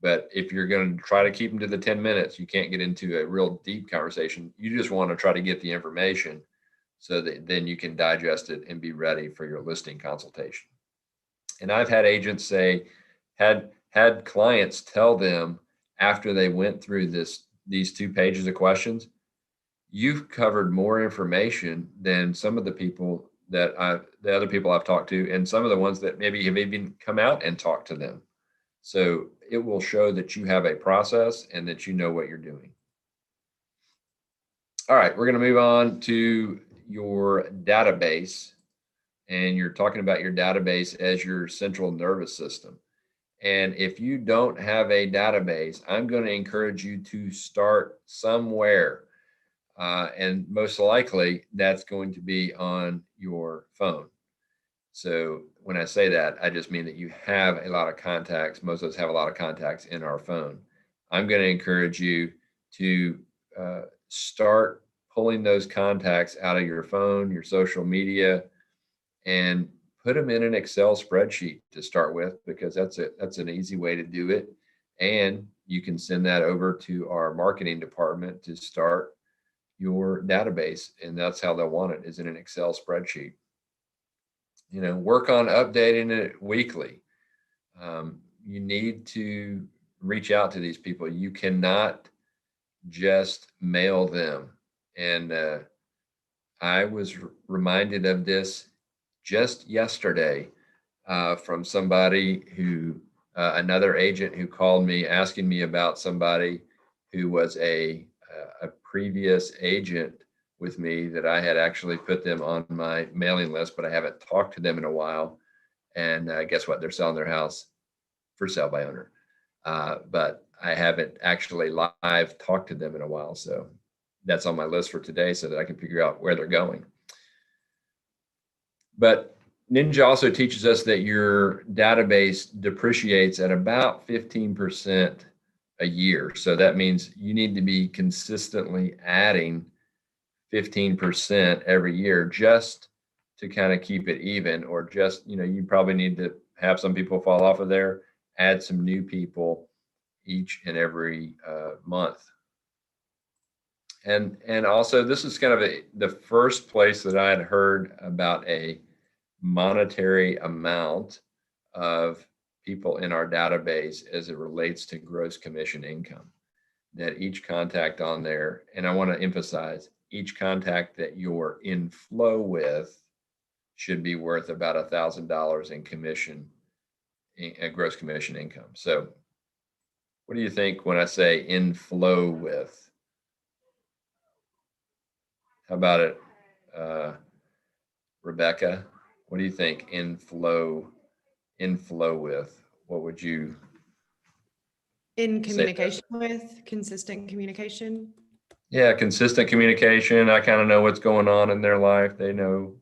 But if you're going to try to keep them to the 10 minutes, you can't get into a real deep conversation. You just want to try to get the information so that then you can digest it and be ready for your listing consultation. And I've had agents say, had clients tell them after they went through these 2 pages of questions, you've covered more information than some of the people the other people I've talked to, and some of the ones that maybe have even come out and talked to them. So it will show that you have a process and that you know what you're doing. All right, we're going to move on to your database. And you're talking about your database as your central nervous system. And if you don't have a database, I'm going to encourage you to start somewhere. And most likely that's going to be on your phone. So when I say that, I just mean that you have a lot of contacts. Most of us have a lot of contacts in our phone. I'm going to encourage you to start pulling those contacts out of your phone, your social media, and put them in an Excel spreadsheet to start with, because that's an easy way to do it. And you can send that over to our marketing department to start your database. And that's how they'll want it, is in an Excel spreadsheet. Work on updating it weekly. You need to reach out to these people. You cannot just mail them. And I was reminded of this just yesterday from somebody another agent who called me asking me about somebody who was a previous agent with me that I had actually put them on my mailing list, but I haven't talked to them in a while. And guess what? They're selling their house for sale by owner. But I haven't actually live talked to them in a while. So that's on my list for today so that I can figure out where they're going. But Ninja also teaches us that your database depreciates at about 15% a year. So that means you need to be consistently adding 15% every year just to kind of keep it even, or just, you probably need to have some people fall off of there, add some new people each and every month. And also, this is kind of the first place that I had heard about a monetary amount of people in our database as it relates to gross commission income. That each contact on there, and I want to emphasize, each contact that you're in flow with should be worth about $1,000 in commission, gross commission income. So what do you think when I say in flow with? How about it, Rebecca? What do you think in flow with? What would you? In communication with, consistent communication. Yeah, consistent communication. I kind of know what's going on in their life. They know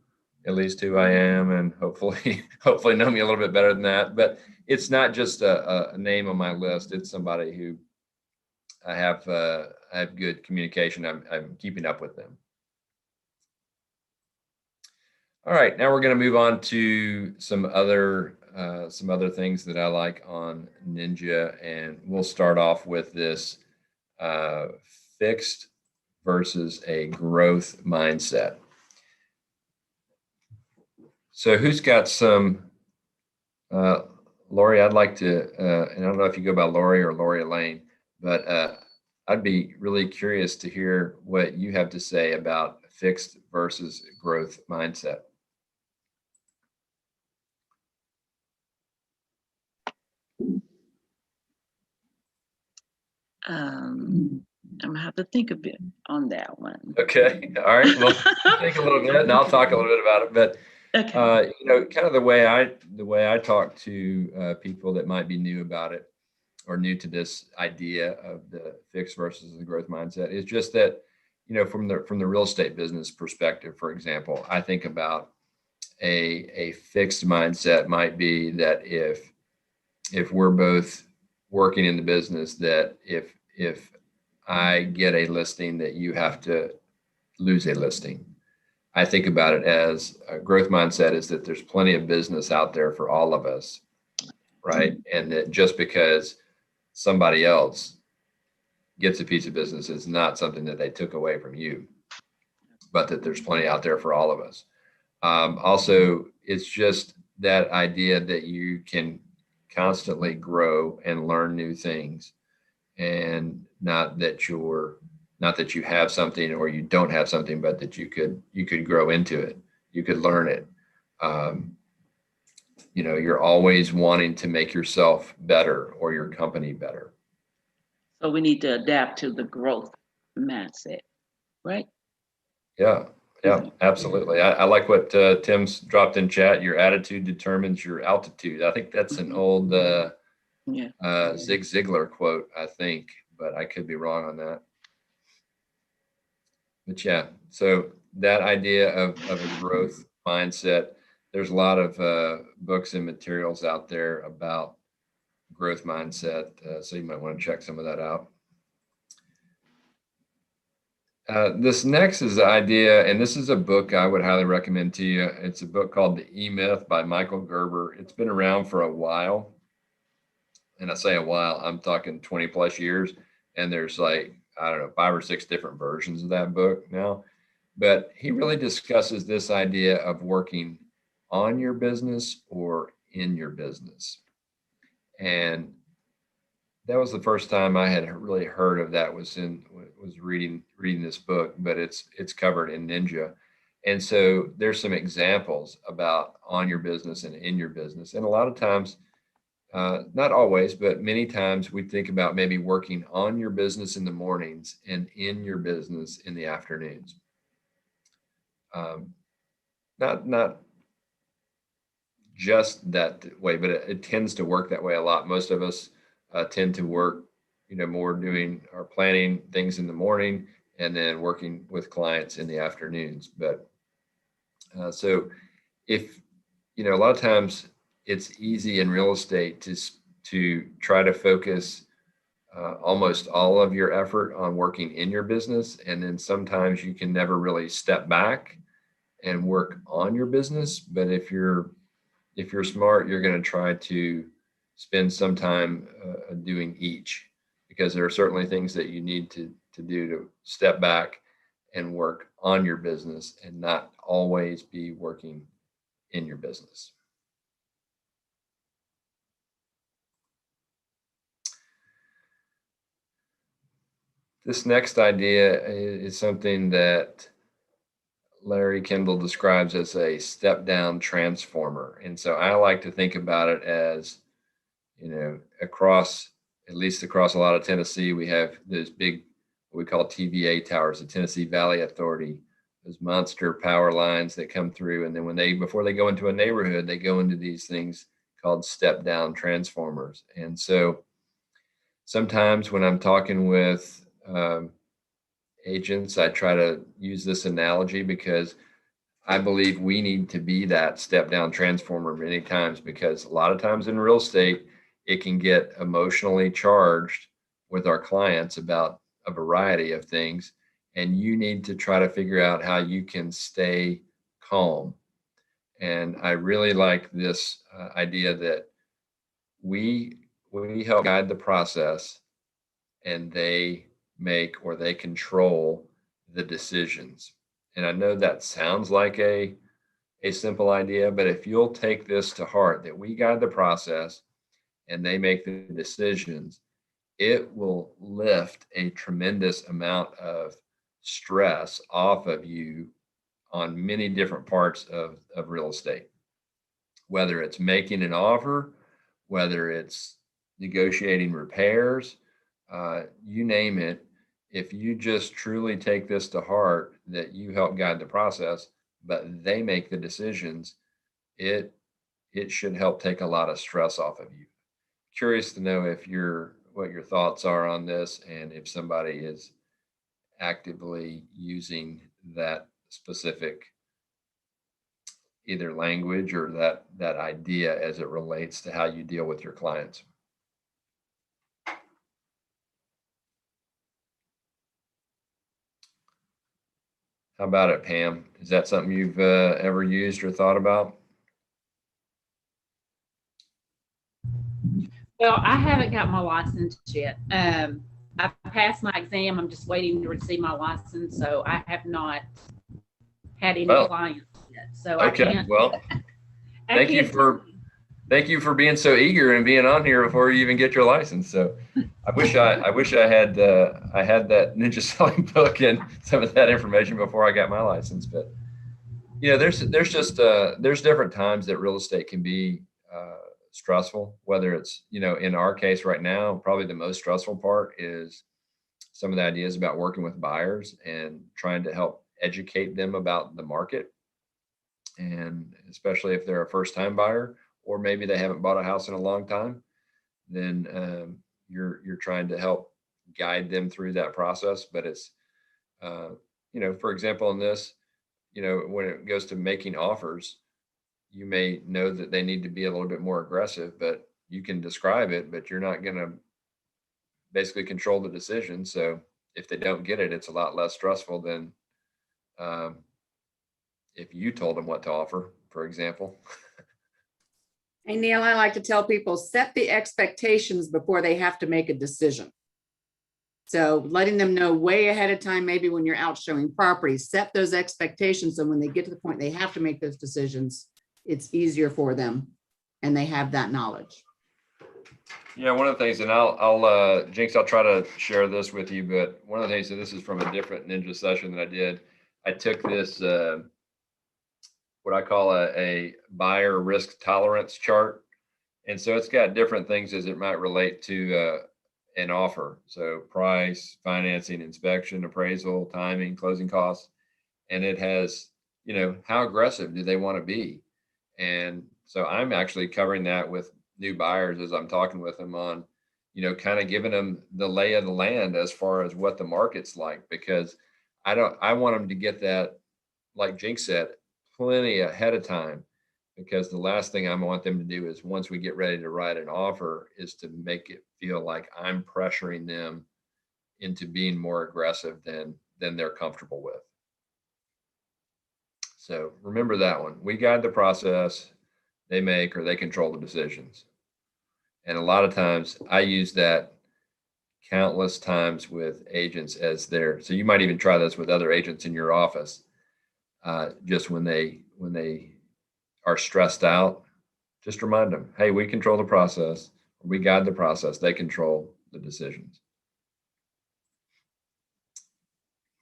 at least who I am, and hopefully know me a little bit better than that. But it's not just a name on my list. It's somebody who I have good communication. I'm keeping up with them. All right, now we're going to move on to some other things that I like on Ninja, and we'll start off with this fixed versus a growth mindset. So who's got some, Lori, I'd like to, and I don't know if you go by Lori or Lori Elaine, but I'd be really curious to hear what you have to say about fixed versus growth mindset. I'm gonna have to think a bit on that one. Okay, all right. Well, think a little bit, and I'll talk a little bit about it. But Okay. kind of the way I talk to people that might be new about it or new to this idea of the fixed versus the growth mindset is just that, from the real estate business perspective, for example, I think about a fixed mindset might be that if we're both working in the business, that if I get a listing, that you have to lose a listing. I think about it as a growth mindset is that there's plenty of business out there for all of us, right? And that just because somebody else gets a piece of business is not something that they took away from you, but that there's plenty out there for all of us. Also, it's just that idea that you can constantly grow and learn new things, and not that you have something or you don't have something, but that you could grow into it, you could learn it. You're always wanting to make yourself better or your company better. So we need to adapt to the growth mindset, right? Yeah, absolutely. I like what Tim's dropped in chat. Your attitude determines your altitude. I think that's an old Zig Ziglar quote, I think, but I could be wrong on that. But yeah, so that idea of a growth mindset, there's a lot of books and materials out there about growth mindset. So you might want to check some of that out. This next is the idea, and this is a book I would highly recommend to you. It's a book called The E-Myth by Michael Gerber. It's been around for a while. And I say a while, I'm talking 20 plus years. And there's 5 or 6 different versions of that book now. But he really discusses this idea of working on your business or in your business. And that was the first time I had really heard of that, was reading this book, but it's covered in Ninja. And so there's some examples about on your business and in your business. And a lot of times, not always, but many times we think about maybe working on your business in the mornings and in your business in the afternoons. Not just that way, but it tends to work that way a lot. Most of us tend to work, more doing or planning things in the morning and then working with clients in the afternoons. But so if you know, a lot of times it's easy in real estate to try to focus almost all of your effort on working in your business. And then sometimes you can never really step back and work on your business. But if you're smart, you're going to try to spend some time doing each, because there are certainly things that you need to do to step back and work on your business and not always be working in your business. This next idea is something that Larry Kendall describes as a step down transformer. And so I like to think about it as, you know, at least across a lot of Tennessee, we have those big, what we call TVA towers, the Tennessee Valley Authority, those monster power lines that come through. And then before they go into a neighborhood, they go into these things called step down transformers. And so sometimes when I'm talking with agents, I try to use this analogy because I believe we need to be that step down transformer many times, because a lot of times in real estate, it can get emotionally charged with our clients about a variety of things. And you need to try to figure out how you can stay calm. And I really like this idea that we help guide the process, and they control the decisions. And I know that sounds like a simple idea, but if you'll take this to heart, that we guide the process and they make the decisions, it will lift a tremendous amount of stress off of you on many different parts of real estate, whether it's making an offer, whether it's negotiating repairs, you name it. If you just truly take this to heart, that you help guide the process, but they make the decisions, it should help take a lot of stress off of you. Curious to know what your thoughts are on this, and if somebody is actively using that specific either language or that idea as it relates to how you deal with your clients. How about it, Pam? Is that something you've ever used or thought about? Well, I haven't got my license yet. I passed my exam. I'm just waiting to receive my license. So I have not had any clients yet. So okay. I can't. Well, thank you for being so eager and being on here before you even get your license. So I wish I had that ninja selling book and some of that information before I got my license. But you know, there's different times that real estate can be stressful, whether it's, you know, in our case right now, probably the most stressful part is some of the ideas about working with buyers and trying to help educate them about the market. And especially if they're a first time buyer, or maybe they haven't bought a house in a long time, then you're trying to help guide them through that process. But it's, you know, for example, in this, you know, when it goes to making offers, you may know that they need to be a little bit more aggressive, but you can describe it, but you're not going to basically control the decision. So if they don't get it, it's a lot less stressful than if you told them what to offer, for example. Hey, Neil, I like to tell people, set the expectations before they have to make a decision. So letting them know way ahead of time, maybe when you're out showing properties, set those expectations. So when they get to the point they have to make those decisions, it's easier for them and they have that knowledge. Yeah, one of the things, and I'll Jinx, I'll try to share this with you, but one of the things, and this is from a different ninja session that I did. I took this, what I call a buyer risk tolerance chart. And so it's got different things as it might relate to an offer. So price, financing, inspection, appraisal, timing, closing costs. And it has, you know, how aggressive do they want to be? And so I'm actually covering that with new buyers as I'm talking with them on, you know, kind of giving them the lay of the land as far as what the market's like, because I want them to get that, like Jinx said, plenty ahead of time. because the last thing I want them to do is, once we get ready to write an offer, is to make it feel like I'm pressuring them into being more aggressive than they're comfortable with. So remember that one. We guide the process, they make, or they control the decisions. And a lot of times I use that countless times with agents as their, so you might even try this with other agents in your office. Just when they are stressed out, just remind them, hey, we control the process, we guide the process, they control the decisions.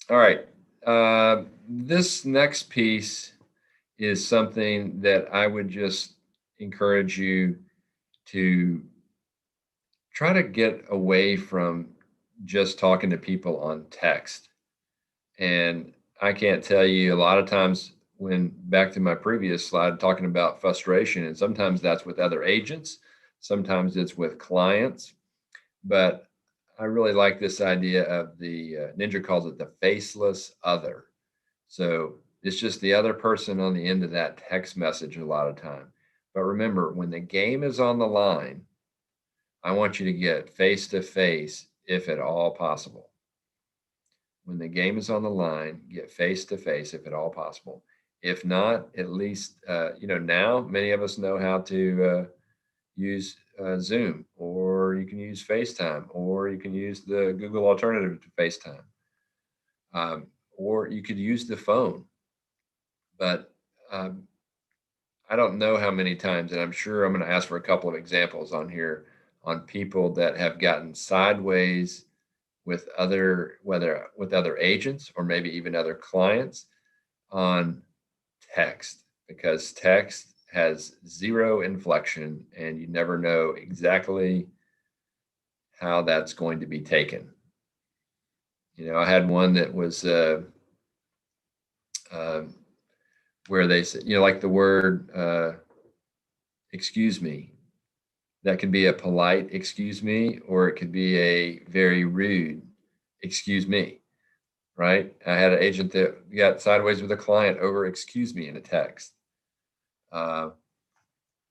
All right. This next piece is something that I would just encourage you to try to get away from just talking to people on text. And I can't tell you, a lot of times, when back to my previous slide talking about frustration, and sometimes that's with other agents, sometimes it's with clients, but I really like this idea of the Ninja calls it the faceless other. So it's just the other person on the end of that text message a lot of time. But remember, when the game is on the line, I want you to get face to face if at all possible. When the game is on the line, get face to face if at all possible. If not, at least, now many of us know how to use Zoom, or you can use FaceTime, or you can use the Google alternative to FaceTime, or you could use the phone. But I don't know how many times, and I'm sure I'm going to ask for a couple of examples on here on people that have gotten sideways with other agents or maybe even other clients on text, because text has zero inflection and you never know exactly how that's going to be taken. I had one that was where they said, like the word excuse me, that could be a polite excuse me, or it could be a very rude excuse me, right? I had an agent that got sideways with a client over excuse me in a text. I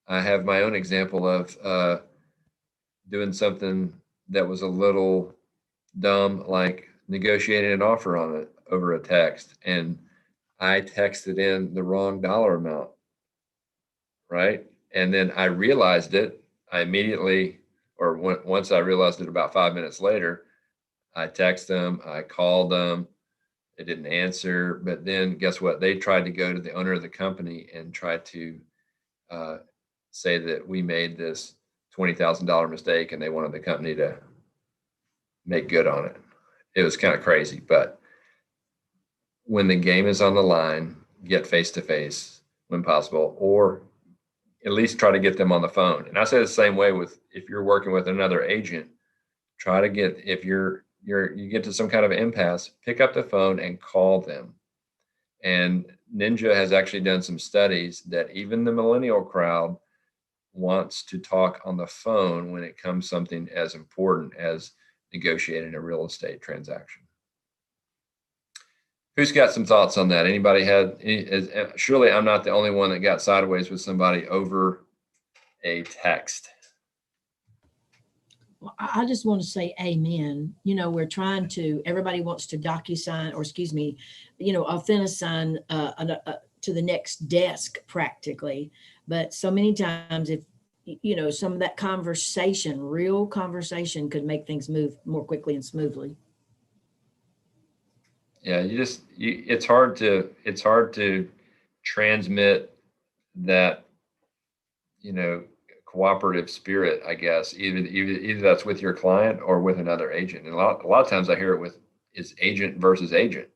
have my own example of doing something that was a little dumb, like negotiating an offer on it over a text, and I texted in the wrong dollar amount, right? And then I realized it. I immediately, or once I realized it about 5 minutes later, I texted them, I called them, they didn't answer. But then guess what? They tried to go to the owner of the company and try to say that we made this $20,000 mistake and they wanted the company to make good on it. It was kind of crazy, but when the game is on the line, get face to face when possible, or at least try to get them on the phone. And I say the same way with, if you're working with another agent, try to get, if you get to some kind of impasse, pick up the phone and call them. And Ninja has actually done some studies that even the millennial crowd wants to talk on the phone when it comes something as important as negotiating a real estate transaction. Who's got some thoughts on that? Anybody surely I'm not the only one that got sideways with somebody over a text. Well, I just want to say amen. We're trying to, everybody wants to DocuSign, or excuse me, Authentisign to the next desk practically. But so many times, if, some of that conversation, real conversation, could make things move more quickly and smoothly. Yeah, it's hard to transmit that, cooperative spirit, I guess, either that's with your client or with another agent. And a lot of times I hear it is agent versus agent.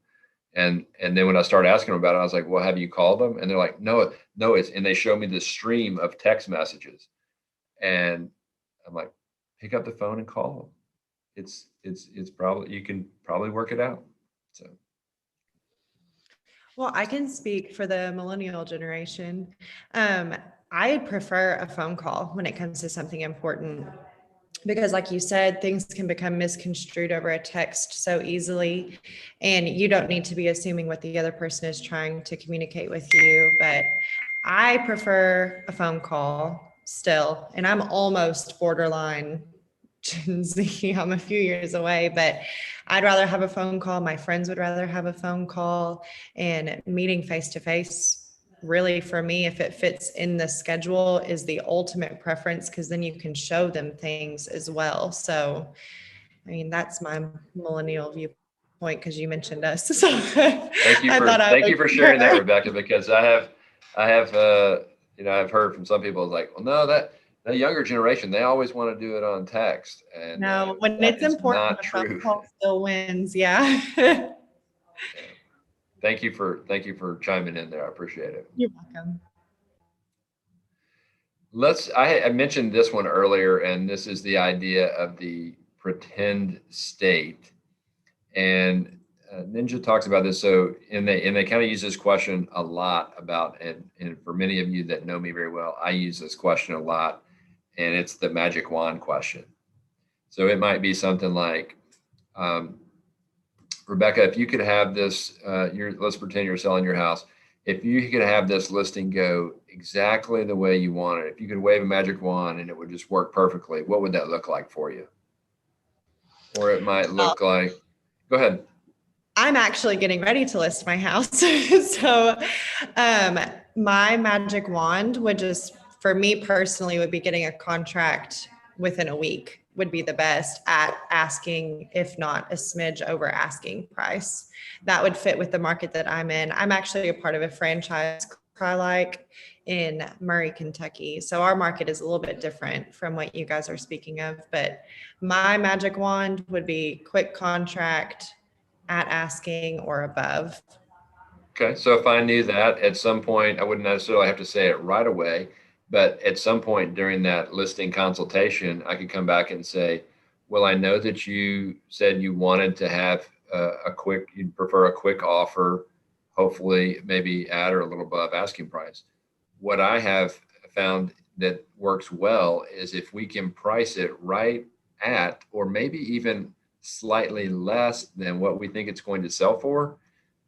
And then when I started asking them about it, I was like, well, have you called them? And they're like, no, and they show me the stream of text messages. And I'm like, pick up the phone and call them. It's probably, you can probably work it out. So. Well, I can speak for the millennial generation. I prefer a phone call when it comes to something important, because like you said, things can become misconstrued over a text so easily, and you don't need to be assuming what the other person is trying to communicate with you. But I prefer a phone call still, and I'm almost borderline Gen Z. I'm a few years away, but I'd rather have a phone call. My friends would rather have a phone call, and meeting face to face. Really, for me, if it fits in the schedule, is the ultimate preference because then you can show them things as well. So, I mean, that's my millennial viewpoint because you mentioned us. So, Thank you for sharing that, Rebecca, because I have I've heard from some people like, well, no, that the younger generation, they always want to do it on text. And no, when that it's is important, not the phone true. call still wins. Yeah. Thank you for chiming in there. I appreciate it. You're welcome. I mentioned this one earlier, and this is the idea of the pretend state. And Ninja talks about this. So, and they kind of use this question a lot about, and for many of you that know me very well, I use this question a lot, and it's the magic wand question. So it might be something like, Rebecca, if you could have this, let's pretend you're selling your house. If you could have this listing go exactly the way you want it, if you could wave a magic wand and it would just work perfectly, what would that look like for you? Or it might look like, go ahead. I'm actually getting ready to list my house. So my magic wand would just, for me personally, would be getting a contract within a week would be the best at asking, if not a smidge over asking price. That would fit with the market that I'm in. I'm actually a part of a franchise, Crye-Leike, in Murray, Kentucky. So our market is a little bit different from what you guys are speaking of, but my magic wand would be quick contract at asking or above. Okay, so if I knew that at some point, I wouldn't necessarily have to say it right away, but at some point during that listing consultation, I could come back and say, well, I know that you said you wanted to have you'd prefer a quick offer, hopefully maybe at or a little above asking price. What I have found that works well is if we can price it right at, or maybe even slightly less than what we think it's going to sell for,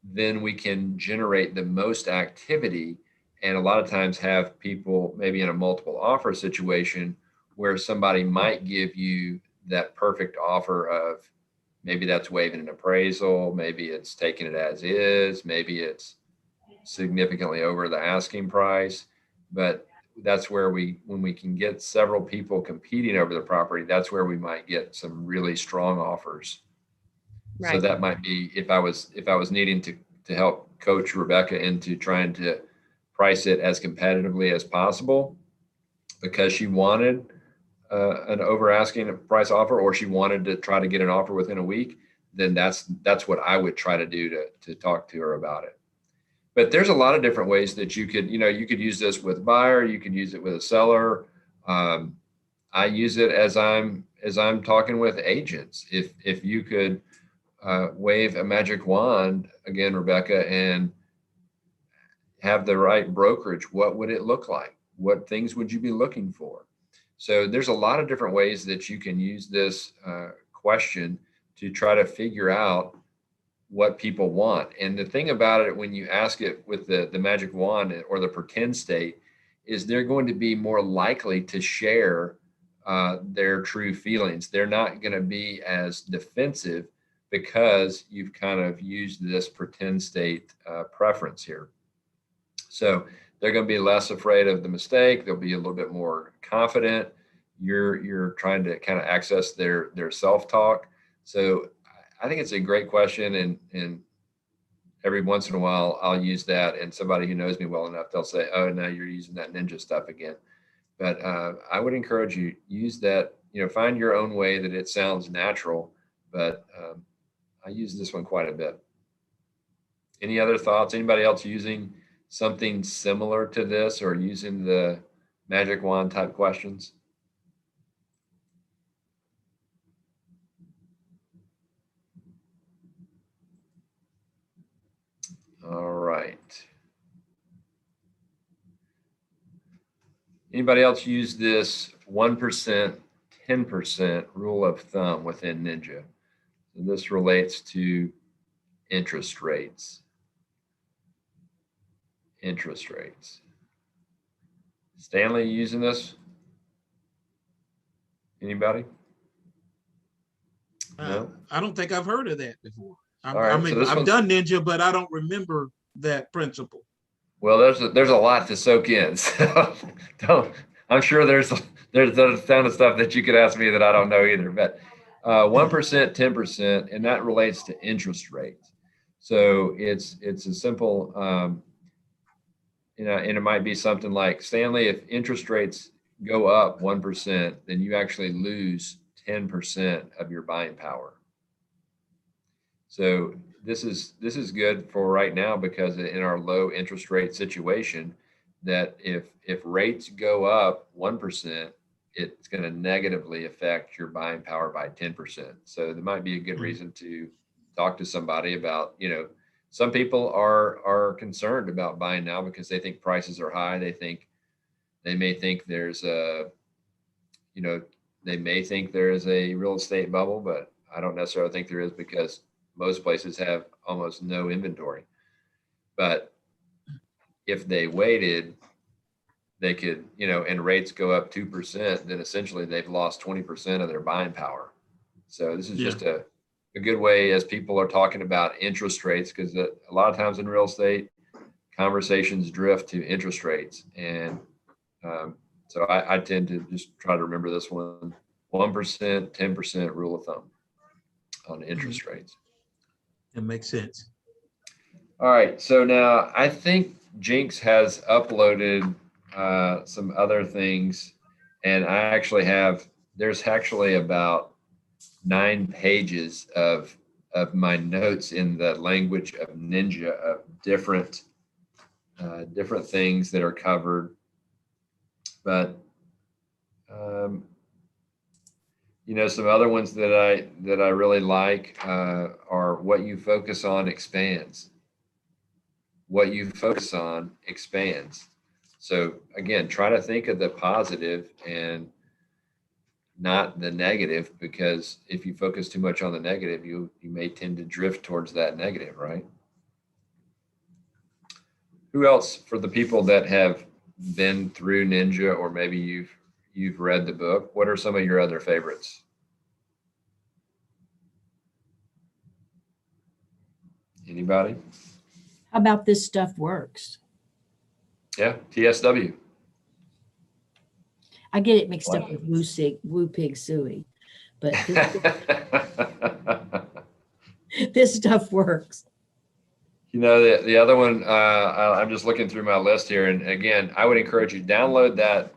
then we can generate the most activity. And a lot of times have people maybe in a multiple offer situation where somebody might give you that perfect offer of maybe that's waiving an appraisal, maybe it's taking it as is, maybe it's significantly over the asking price. But that's where when we can get several people competing over the property, that's where we might get some really strong offers. Right. So that might be if I was needing to help coach Rebecca into trying to price it as competitively as possible because she wanted an over asking price offer, or she wanted to try to get an offer within a week, then that's what I would try to do to talk to her about it. But there's a lot of different ways that you could use this with a buyer, you could use it with a seller. I use it as I'm talking with agents. If you could wave a magic wand again, Rebecca, and have the right brokerage, what would it look like? What things would you be looking for? So there's a lot of different ways that you can use this question to try to figure out what people want. And the thing about it, when you ask it with the magic wand or the pretend state, is they're going to be more likely to share their true feelings. They're not going to be as defensive because you've kind of used this pretend state preference here. So they're going to be less afraid of the mistake. They'll be a little bit more confident. You're trying to kind of access their self-talk. So I think it's a great question, and every once in a while I'll use that, and somebody who knows me well enough, they'll say, oh, no, you're using that ninja stuff again. But I would encourage you, use that, find your own way that it sounds natural, but I use this one quite a bit. Any other thoughts? Anybody else using something similar to this or using the magic wand type questions? All right. Anybody else use this 1%, 10% rule of thumb within Ninja? So this relates to interest rates. Interest rates. Stanley, you using this? Anybody? No? I don't think I've heard of that before. All right, so this I've one's- done Ninja, but I don't remember that principle. Well, there's a lot to soak in. So I'm sure there's a ton of stuff that you could ask me that I don't know either. But 1%, 10%, and that relates to interest rates. So it's a simple, and it might be something like, Stanley, if interest rates go up 1%, then you actually lose 10% of your buying power. So this is good for right now, because in our low interest rate situation, that if rates go up 1%, it's going to negatively affect your buying power by 10%. So there might be a good reason to talk to somebody about, some people are concerned about buying now because they think prices are high. They may think there's a real estate bubble, but I don't necessarily think there is, because most places have almost no inventory. But if they waited, they could, and rates go up 2%, then essentially they've lost 20% of their buying power. So this is just a good way, as people are talking about interest rates, because a lot of times in real estate, conversations drift to interest rates. And so I tend to just try to remember this one: 1%, 10% rule of thumb on interest rates. It makes sense. All right. So now I think Jinx has uploaded some other things, and there's actually about 9 pages of my notes in the language of Ninja, of different things that are covered. But some other ones that I really like are: what you focus on expands. What you focus on expands. So again, try to think of the positive and not the negative, because if you focus too much on the negative, you may tend to drift towards that negative, right? Who else, for the people that have been through Ninja, or maybe you've read the book, what are some of your other favorites? Anybody? How about This Stuff Works? Yeah, TSW. I get it mixed up with Woo Pig Suey, but This Stuff Works. The other one, I'm just looking through my list here. And again, I would encourage you, download that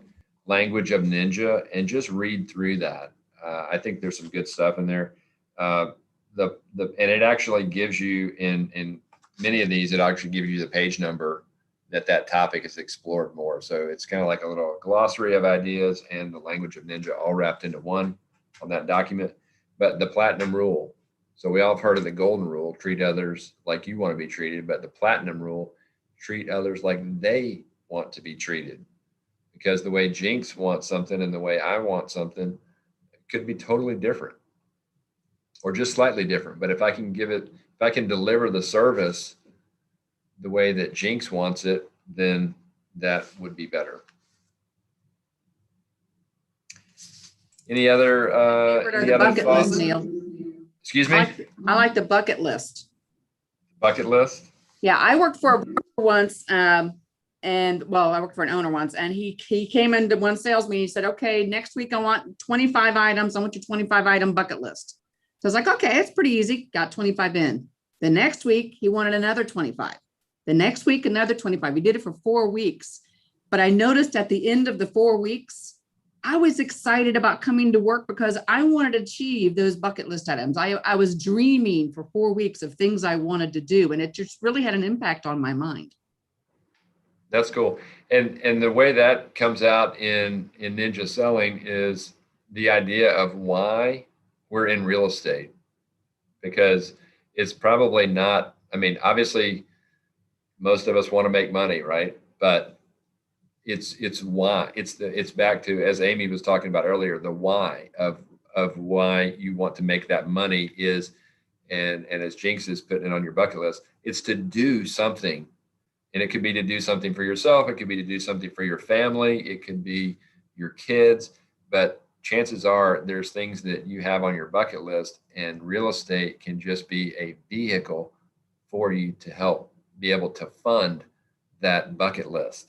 language of Ninja and just read through that. I think there's some good stuff in there. And it actually gives you, in many of these, it actually gives you the page number that topic is explored more. So it's kind of like a little glossary of ideas and the language of Ninja all wrapped into one on that document. But the platinum rule. So we all have heard of the golden rule: treat others like you want to be treated. But the platinum rule: treat others like they want to be treated. Because the way Jinx wants something and the way I want something could be totally different, or just slightly different. But if I can deliver the service the way that Jinx wants it, then that would be better. Any other Bucket thoughts? list, Neil. Excuse me? I like the bucket list. Bucket list? Yeah, I worked for a broker once, I worked for an owner once, and he came into one sales meeting. He said, "Okay, next week I want 25 items. I want your 25 item bucket list." So I was like, "Okay, it's pretty easy." Got 25 in. The next week he wanted another 25. The next week another 25. We did it for 4 weeks, but I noticed at the end of the 4 weeks, I was excited about coming to work because I wanted to achieve those bucket list items. I was dreaming for 4 weeks of things I wanted to do, and it just really had an impact on my mind. That's cool. And the way that comes out in Ninja selling is the idea of why we're in real estate. Because it's probably not, obviously most of us want to make money, right? But it's why. It's back to, as Amy was talking about earlier, the why of why you want to make that money is, and as Jinx is putting it on your bucket list, it's to do something And it could be to do something for yourself. It could be to do something for your family. It could be your kids. But chances are there's things that you have on your bucket list, and real estate can just be a vehicle for you to help be able to fund that bucket list.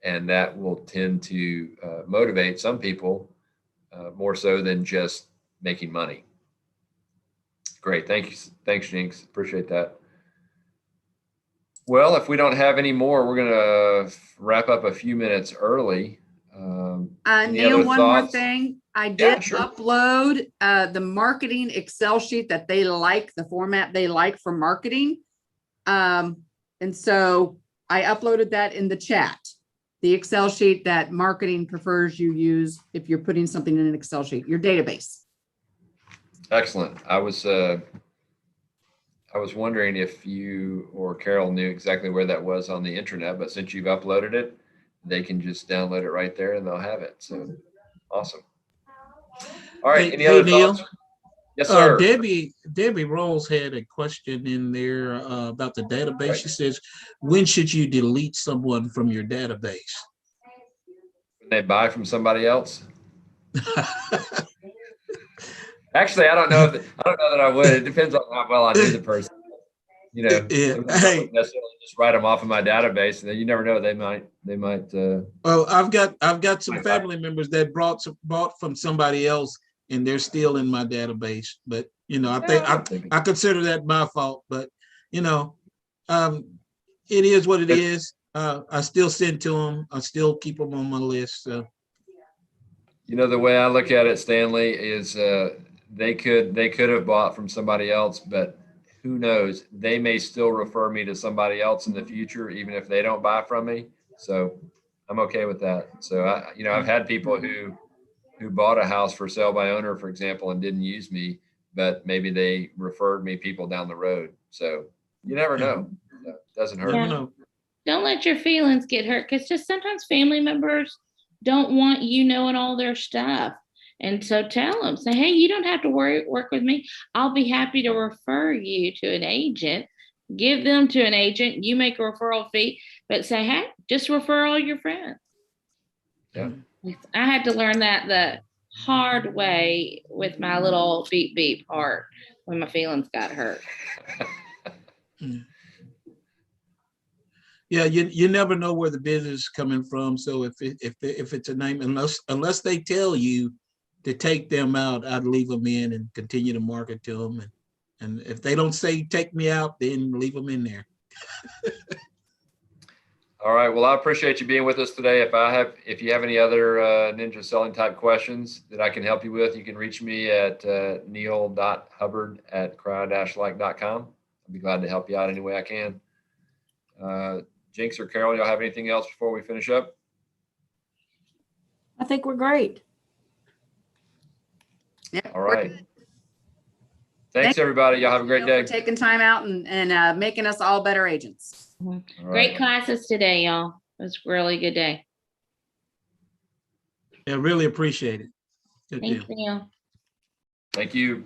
And that will tend to motivate some people more so than just making money. Great. Thank you. Thanks, Jinx. Appreciate that. Well, if we don't have any more, we're going to wrap up a few minutes early. Any Neil, other one more thoughts? thing. I Yeah, did sure. upload the marketing Excel sheet that they like, the format they like for marketing. And so I uploaded that in the chat, the Excel sheet that marketing prefers you use if you're putting something in an Excel sheet, your database. Excellent. I was wondering if you or Carol knew exactly where that was on the internet, but since you've uploaded it, they can just download it right there and they'll have it. So awesome. All right. Hey, Any hey, other Neil. thoughts? Yes, sir. Debbie Rolls had a question in there about the database. She says, when should you delete someone from your database? When they buy from somebody else? Actually, I don't know that I would. It depends on how well I knew the person. You know, Yeah. sometimes I wouldn't necessarily just write them off of my database, and then you never know, they might. Well, I've got some family members that bought from somebody else, and they're still in my database. But you know, I consider that my fault. But you know, it is what it is. I still send to them. I still keep them on my list. So. You know, the way I look at it, Stanley, is they could have bought from somebody else, but who knows? They may still refer me to somebody else in the future, even if they don't buy from me. So I'm okay with that. So I've had people who bought a house for sale by owner, for example, and didn't use me, but maybe they referred me people down the road. So you never know. So it doesn't hurt. Yeah. Don't let your feelings get hurt, because just sometimes family members don't want you knowing all their stuff. And so tell them, say, hey, you don't have to work with me. I'll be happy to refer you to an agent. Give them to an agent. You make a referral fee, but say, hey, just refer all your friends. Yeah. I had to learn that the hard way with my little beep beep heart when my feelings got hurt. Yeah, you never know where the business is coming from. So if it's a name, unless they tell you to take them out, I'd leave them in and continue to market to them. And if they don't say take me out, then leave them in there. All right. Well, I appreciate you being with us today. If you have any other ninja selling type questions that I can help you with, you can reach me at neil.hubbard@crye-leike.com. I'll be glad to help you out any way I can. Jinx or Carol, y'all have anything else before we finish up? I think we're great. Yeah, all right. Thanks, everybody. Y'all have a great day. For taking time out and making us all better agents. All Great right. classes today, y'all. It was a really good day. Yeah, really appreciate it. Good Thanks, deal. Neil. Thank you.